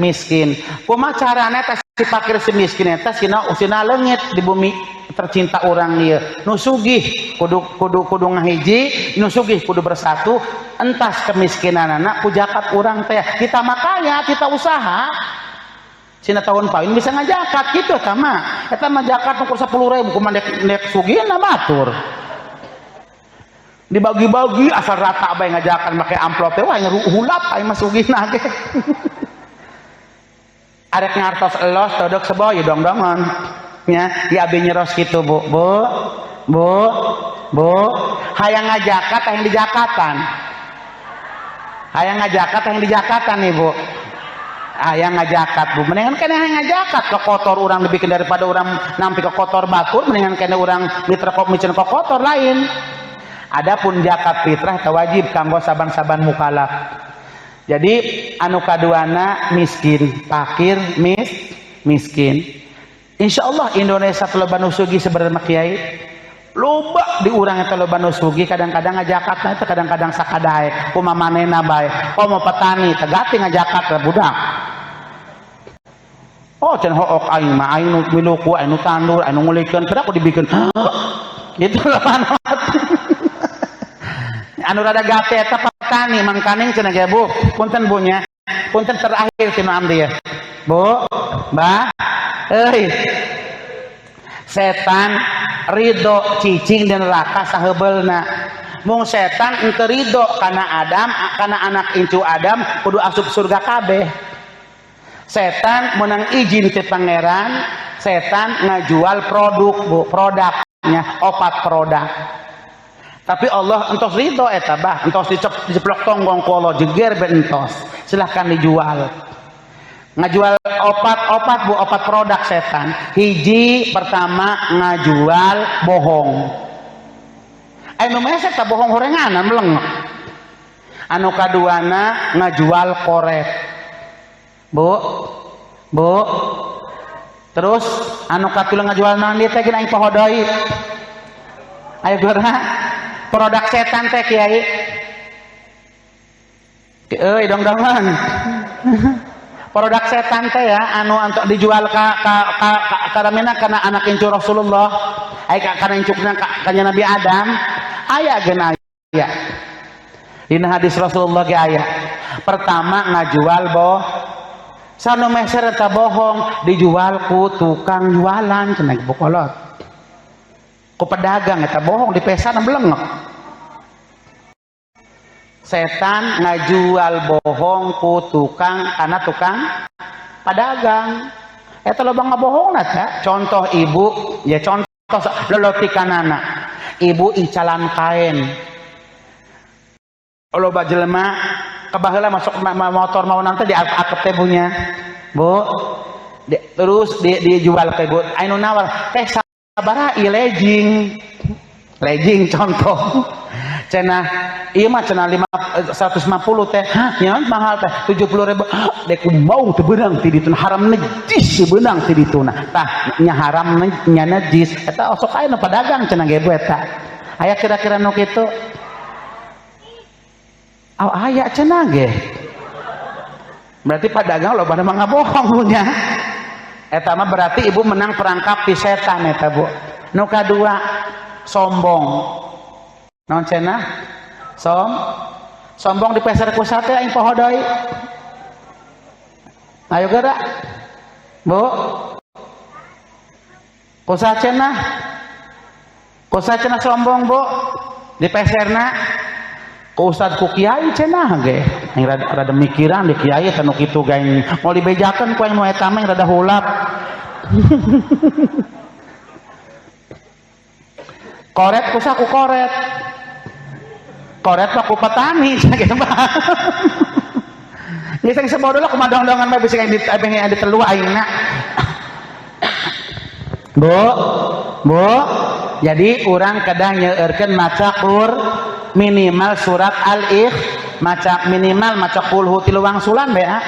miskin. Kumaha carana teh si fakir si miskin eta sina leungit di bumi tercinta urang ieu. Nu sugih kudu ngahiji, nu sugih kudu bersatu. Entas kemiskinanana ku zakat urang teh. Kita makaya, kita usaha. Cina tahun pain bisa ngajakat gitu sama eta mah zakat ukur 10.000 kumaha dek sugihna batur dibagi-bagi asal rata bae ngajakan make amplop teh wah hulap aya mah sugihna ge arek ngartos elos todok seboy dong-dongan nya di abi nyeros kitu bu hayang ngajakat hayang dijakatan hayang ngajakat hayang dijakatan nih bu ayang ngajakat bu mendingan kena ngajakat ke kotor orang dibikin daripada orang nampi ke kotor batur mendingan kena orang mitra micen ke kotor lain. Adapun zakat fitrah wajib kanggo saban-saban mukallaf. Jadi anu kaduana miskin fakir miskin. Insyaallah Indonesia loba nu sugih sebenarnya kiai loba di urang eta loba nu sugih kadang-kadang ngajakatna eta kadang-kadang sakadaek kumaha manehna bae komo petani tegati ngajakat budak. Oh cenah hook aing mah aing nu miluku aing nu tandur aing nu ngulikeun kada aku dibikeun gitu lah anu rada gate eta petani mangkaning cenah ge bu punten bunya punten terakhir cenah amdi ya bu mbah euy setan ridho cicing di neraka sahebeulna mung setan henteu ridho kana Adam kana anak incu Adam kudu asup surga kabeh. Setan menang izin ti pangeran, setan ngajual produknya opat produk. Tapi Allah entos ridho eta bah, entos diceplok tonggong ku Allah jeger ben entos. Silahkan dijual. ngajual opat bu, opat produk setan. Hiji pertama ngajual bohong. Anu mah eta bohong horenganan melengok. Anu kaduana ngajual korek. Bu. Terus anu katilu ngajual naon dieu teh gina aing pohodoi. Ayo geura produk setan teh kiai. Euy dong-dongan. Produk setan teh ya anu untuk dijual ka ramena kana anak incu Rasulullah, ai kana incukna ka Nabi Adam, aya geuna aya. Dina hadis Rasulullah ge aya. Pertama ngajual sanu meser eta bohong dijual ku tukang jualan cenah bokolot. Ku pedagang eta bohong di pesan belengek. Setan ngajual bohong ku tukang karena tukang pedagang. Eta loba ngabohongna teh. Contoh ibu, ya contoh lolotikanana. Ibu icalan kain. Loba jelema kebaheula masuk motor mau nanti diakep teh bunya. Bu. Terus dijual ke ibu. Anu nawar teh sabaraha ieu legging. Legging contoh. Cenah ieu mah cenah 150 teh. Hah, nyaon mahal teh 70.000. Dek mau teu beunang ti dituna haram najis beunang ti dituna. Tah nya haram nya najis eta osok aya nu pedagang cenah ge eta. Aya kira-kira nu kitu? Aya cenah ge. Berarti pedagang loba mah ngabohong nya. Eta mah berarti ibu menang perangkap di setan eta, Bu. Nu kadua sombong. Naon cenah? Sombong dipeser ku sate aing pohodoi. Ayo geura. Bu. Kusa cenah? Kusa cenah sombong, Bu? Dipeserna ku ustad ku kiai cenah ge. Aing rada mikiran di kiai teh nu kitu gaing mau dibejakeun ku aing nu eta mah rada hulap. Koret kusa ku koret. Koret mah ku petani gitu mah. Geus sebodoh lah kumaha dong-dongan mah bisa pengen ada telu aingna. Bu. Jadi urang kedah nyeueurkeun maca minimal surat Al-Ikhlas, maca minimal maca qul hu 3 wangsulan bea.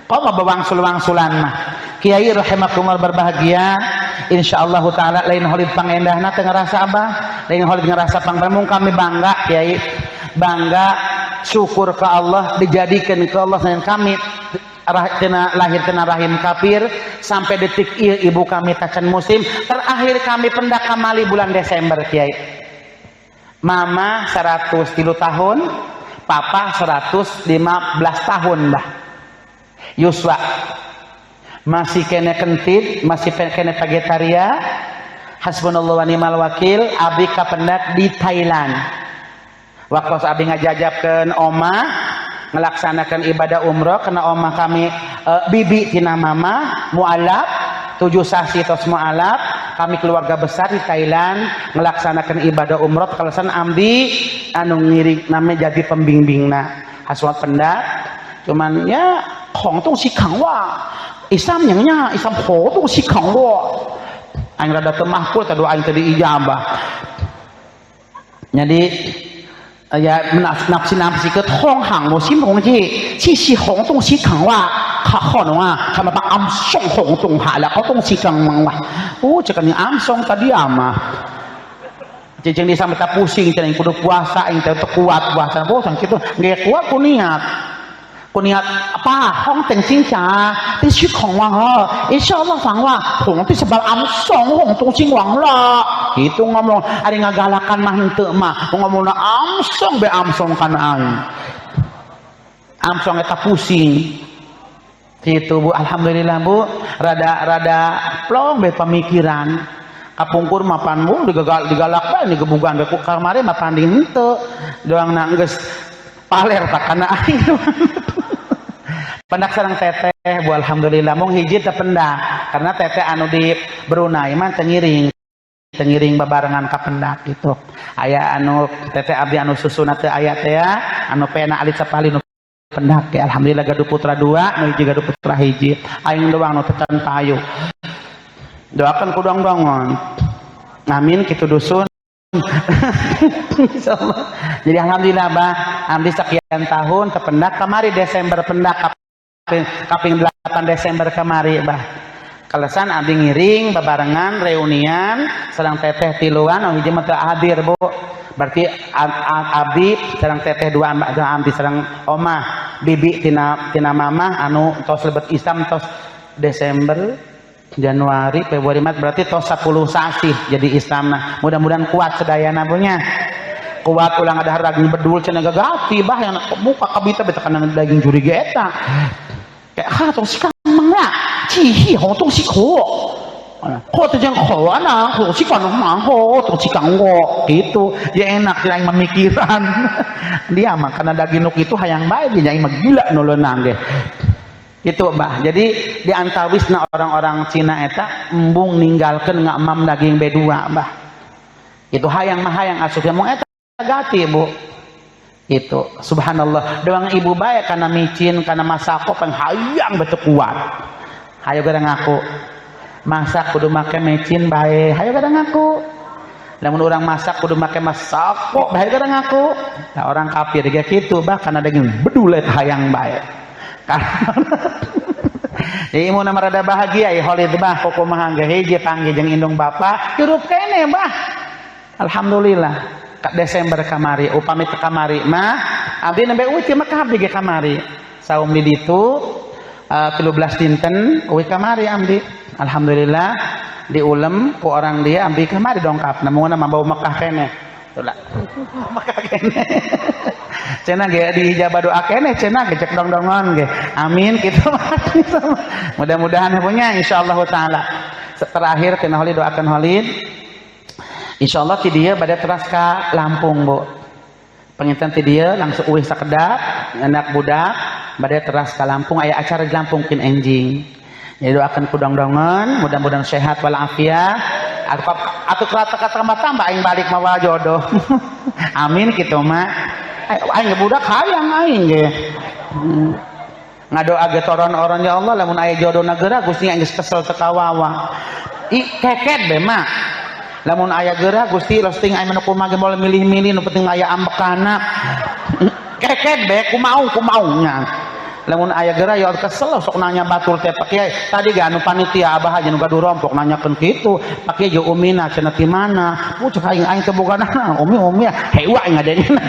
Kok mah bawangsul wangsulan mah. Kiai rahimakumullah berbahagia, insyaallah taala lain holid pangendahna teu ngarasa abah, lain holid ngarasa pangramung kami bangga Kiai. Bangga syukur ke Allah dijadikan ke Allah dengan kami lahir kena rahim kafir sampai detik ibu kami tacan muslim terakhir kami pendak kamali bulan Desember Kiai. Mama 103 tahun, papa 115 tahun dah. Yuswa masih kena kentit, masih kena vegetaria. Hasbunallah wa ni'mal wakil. Abi kapendak di Thailand. Waktu abi ngajajabkeun omah ngelaksanakan ibadah umroh karena omah kami bibi tina mama mualaf 7 sasi tos mualaf kami keluarga besar di Thailand ngelaksanakan ibadah umroh kalasan ambi anu ngiring namanya jadi pembimbingna haswat pendak cuman ya khong tong si khang wa Islam nya Islam ho tong si khang wa aing rada teu mahfuz tadi aing tadi ijabah jadi ya nafsi ke thong hang mo sim hong ji chi si hong tong si khang wa kha kho no wa kama ba am song hong tong ha la ko tong si khang mang wa cekan ni am song tadi ama cicing di sampai tak pusing cenah kudu puasa ing teh kuat puasa bosan kitu ge kuat ku niat apa hong teng sing cha ti si khong wa ha insyaallah fang wa hong ti sebab am song hong tong sing wang la itu ngomong ari ngagalakan mah henteu mah ngomongna amsong be amsong kana aing amsong eta pusing kitu Bu. Alhamdulillah Bu rada plong be pamikiran kapungkur mapan Bu digalak bae digebugan ku kamari mah panding henteu doangna geus paler tak kana aing pendak sareng teteh Bu. Alhamdulillah mung hiji teh pendak karena teteh anu di Brunei mah tengiring babarengan ka pendak gitu aya anu teteh abdi anu susuna teh aya teh anu pena alit sapali pendak ya. Alhamdulillah gaduh putra 2 nu hiji gaduh putra hiji aing doang nu tecan payu doakan ku dong-dongon amin kitu dusun. Insyaallah. Jadi alhamdulillah bah abdi sekian tahun kependak kamari Desember pendak kaping 8 Desember kamari bah kalesan abdi ngiring babarengan reunian sareng teteh tiluan hiji mah teu hadir Bu berarti abdi sareng teteh 2 abdi sareng omah bibi tina mamah anu tos lebet Islam tos Desember Januari Februari Maret berarti tos 10 sasih jadi Islam. Nah mudah-mudahan kuat sedayana punya kuat ulang ada daging bedul cenah gagati bah yang muka kabita beta kana daging juri eta kayak tong sikang mangla cihi ho tong sikho kok teh jeung kho ana kho sikang mah ho tong sikang go gitu ya enak lain memikiran dia mah kana daging nuk itu hayang bae dia mah gila nuleunang ge gitu bah. Jadi di antawisna orang-orang Cina eta embung ninggalkeun ngamam daging B2 bah itu hayang mah hayang asup mung eta gati Bu itu subhanallah doang ibu bae kana micin kana masako pang hayang betul kuat hayo gara ngaku masak kudu make micin bae hayo gara ngaku lamun urang masak kudu make masako bae gara ngaku nah, orang kafir ge kitu bah kana daging bedulet hayang bae jadi imun marada bahagia ya Khalid bah kukumaha ge hiji panggih jeung indung bapa hirup kene bah alhamdulillah ka Desember kamari upami teh kamari mah abdi nembe uwi teh Mekah abdi ge kamari saum di ditu 13 dinten uwi kamari abdi alhamdulillah diulem ku orang dia abdi kamari dongkap namun mah bau Mekah kene tulah Mekah kene cenah ge di ijabah doa keneh cenah ge cek dong-dongon ge amin kitu mudah-mudahan punya insyaallah taala terakhir tina Khalid doakan Khalid insyaallah ti dieu bade teras ka Lampung Bu penginten ti dieu langsung uih sakedap anak budak bade teras ka Lampung aya acara di Lampung kin enjing jadi doakan ku dong-dongon mudah-mudahan sehat walafiat atuh kata-kata mah tambah aing balik mawa jodoh amin kitu mah aing budak hayang aing ge ngadoa ge toron-oron ya Allah lamun aya jodoh nagera Gusti aing geus kesel teu kawawa keket be mah lamun aya geura Gusti losting aing manu kumaha ge moal milih-milih nu penting aya ambekana keket be kumaunya lamun aya geura ya kesel sok nanya batur teh Pak Kiai tadi ge anu panitia abah aja nu gaduh rompok nanyakeun kitu Pak Kiai ge umina cenah ti mana pucuk aing teh boga nah umi ya hewa aing ngadengna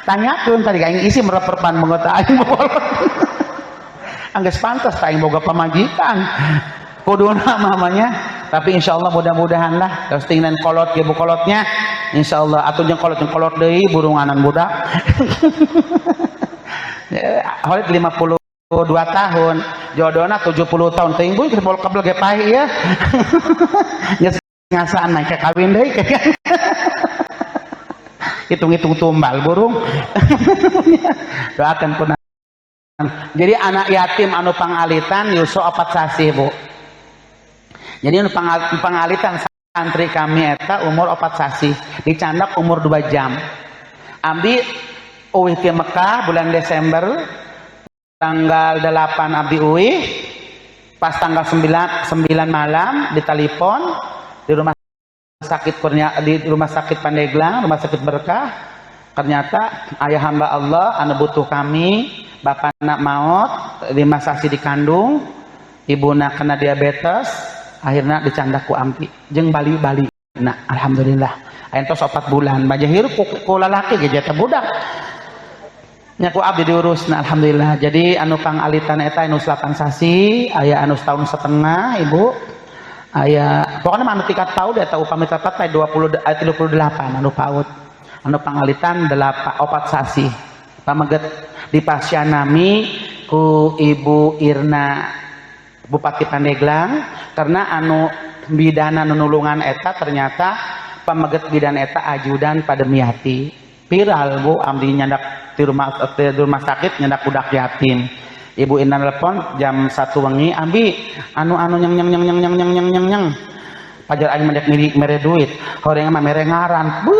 tanyakeun tadi aing isi mereperpan mengeut aing bolot anggeus pantes aing boga pamajikan kuduna mamanya tapi insyaallah mudah-mudahan lah postingan kolot ge bu kolotnya insyaallah atuh jeung kolot deui burunganan budak Khalid 52 tahun jodohna 70 tahun teuing boy keur kabel ge paeh ya geus ngasaan naik ke kawin deui hitung-hitung tumbal burung doakan pun jadi anak yatim anu pangalitan yuso 4 sasih Bu jadi anu pangalitan santri kami eta umur 4 sasih dicandak umur 2 jam abdi uwih ke Mekah bulan Desember tanggal 8 abdi uwih pas tanggal 9 malam ditelepon di rumah sakit di rumah sakit Pandeglang rumah sakit Berkah ternyata ayah hamba Allah anu butuh kami bapak nak maut 5 sasi dikandung ibuna kena diabetes akhirnya dicandak ku ampi jeung bali-bali nah alhamdulillah entos 4 bulan baja hirup ku lalaki ge jata budak nya ku abdi diurus nah alhamdulillah jadi anu pangalitan eta anu 8 sasi aya anu setahun setengah ibu aya pokoknya anu 3 tahun eta upami tepat 38 anu paut anu pangalitan 4 sasi pameget dipasyanami ku Ibu Irna Bupati Pandeglang karena anu bidana nulungan eta ternyata pameget bidan eta ajudan Pademiati viral Bu abdi nyandak di rumah sakit nyandak budak yatim Ibu Irna telepon jam 1 wengi ambi anu nyang pajar aing mendek mere duit horeng mah mere ngaran bu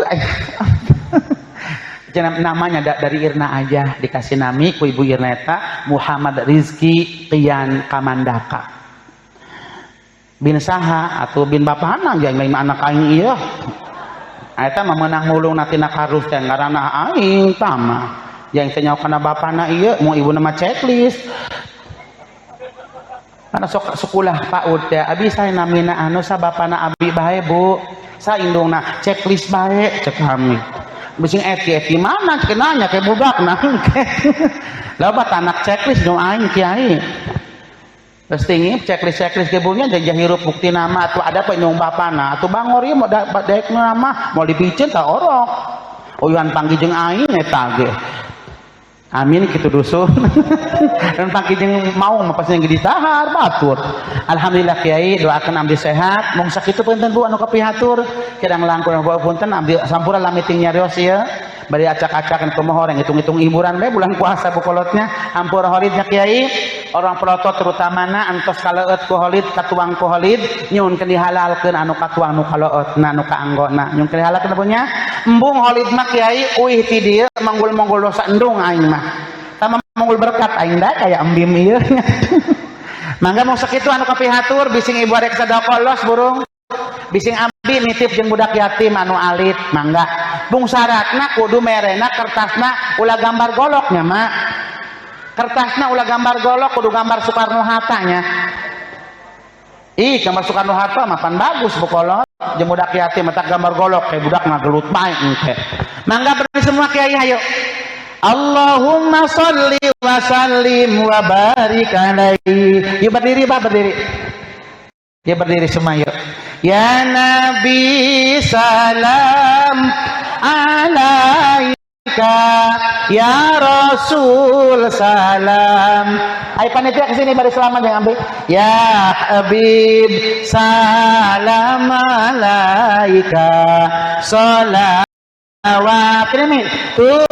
namanya dari Irna aja dikasih nami ku ibu Irna eta Muhammad Rizki Tian Kamandaka bin saha atau bin bapana jeung lain anak aing ieu eta mah meunang ngulung natina karus teh ngaranna aing tama yang teh nyaokana bapana ieu mau ibuna mah checklist karena sok sekolah PAUD teh abi saya namina anu sa bapana abi bae Bu sa indungna checklist bae cek kami bising eti mana cek nanya kayak budak nah loba tanak checklist dong aing kiai terus tinggi checklist kebunya jadi hirup bukti nama atau ada penyung bapana atau bangor ieu mau daek nama mau dipicen tak orok oyuhan panggil jeung aing eta ge amin kitu dusun dan panggil jeung mau pasti yang ditahar batur alhamdulillah kiai doakeun abdi sehat mung sakitu punten Bu anu kapihatur kirang langkung bawa punten abdi sampura lamiting nyarios ieu bari acak-acakan kumaha orang hitung-hitung hiburan bae bulan puasa bukolotnya hampura holidnya kiai orang pelotot terutamana antos kaleut ku holid katuang ku holid nyuhunkeun dihalalkeun anu katuang nu kaleutna anu kaanggona nyuhun dihalalkeun punya embung holid mah kiai uih ti dieu manggul-manggul dosa endung aing mah tama manggul berkat aing da kaya embim ieu mangga mau sakitu anu kapihatur bising ibu arek sadaqah los burung bising abdi nitip jeung budak yatim anu alit mangga bung syaratna kudu merena kertasna ulah gambar goloknya mak kertasna ulah gambar golok kudu gambar Soekarno Hatta nya ih gambar Soekarno Hatta mah pan bagus bukolot jeung budak yatim eta gambar golok kayak budak mah gelut bae engke mangga beri semua kiai hayu Allahumma sholli wa sallim wa barik alaihi. Yuk berdiri Pak, berdiri. Ya berdiri semua yuk. Ya Nabi salam alaika, ya Rasul salam. Ayo panitia kesini bari selamat yang ambil. Ya Habib salam alaika, salam. Wa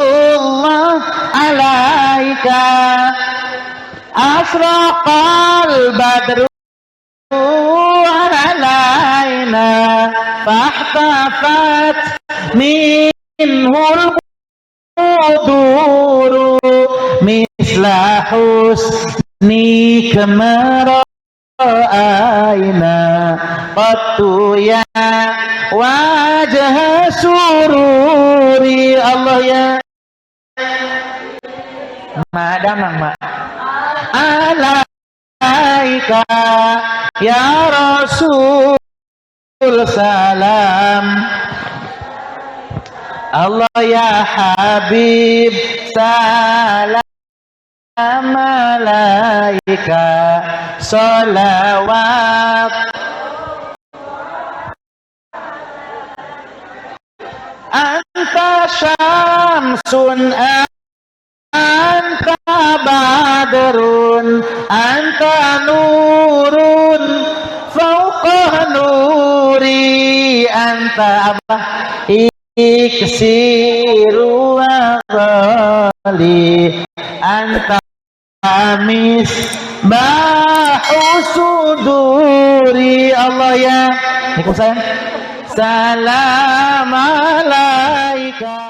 Allah alaika asraqal badru alaina fahtafat minhul quduru misla husni kamara aina qattu ya wajah sururi Allah ya madamang ma alaika ya Rasul salam Allah ya Habib salam alaika salawat anta syamsun anta badrun anta nurun fauqa nuri anta abah iksiru wa ghali anta misbahu suduri Allah ya. Assalamualaikum.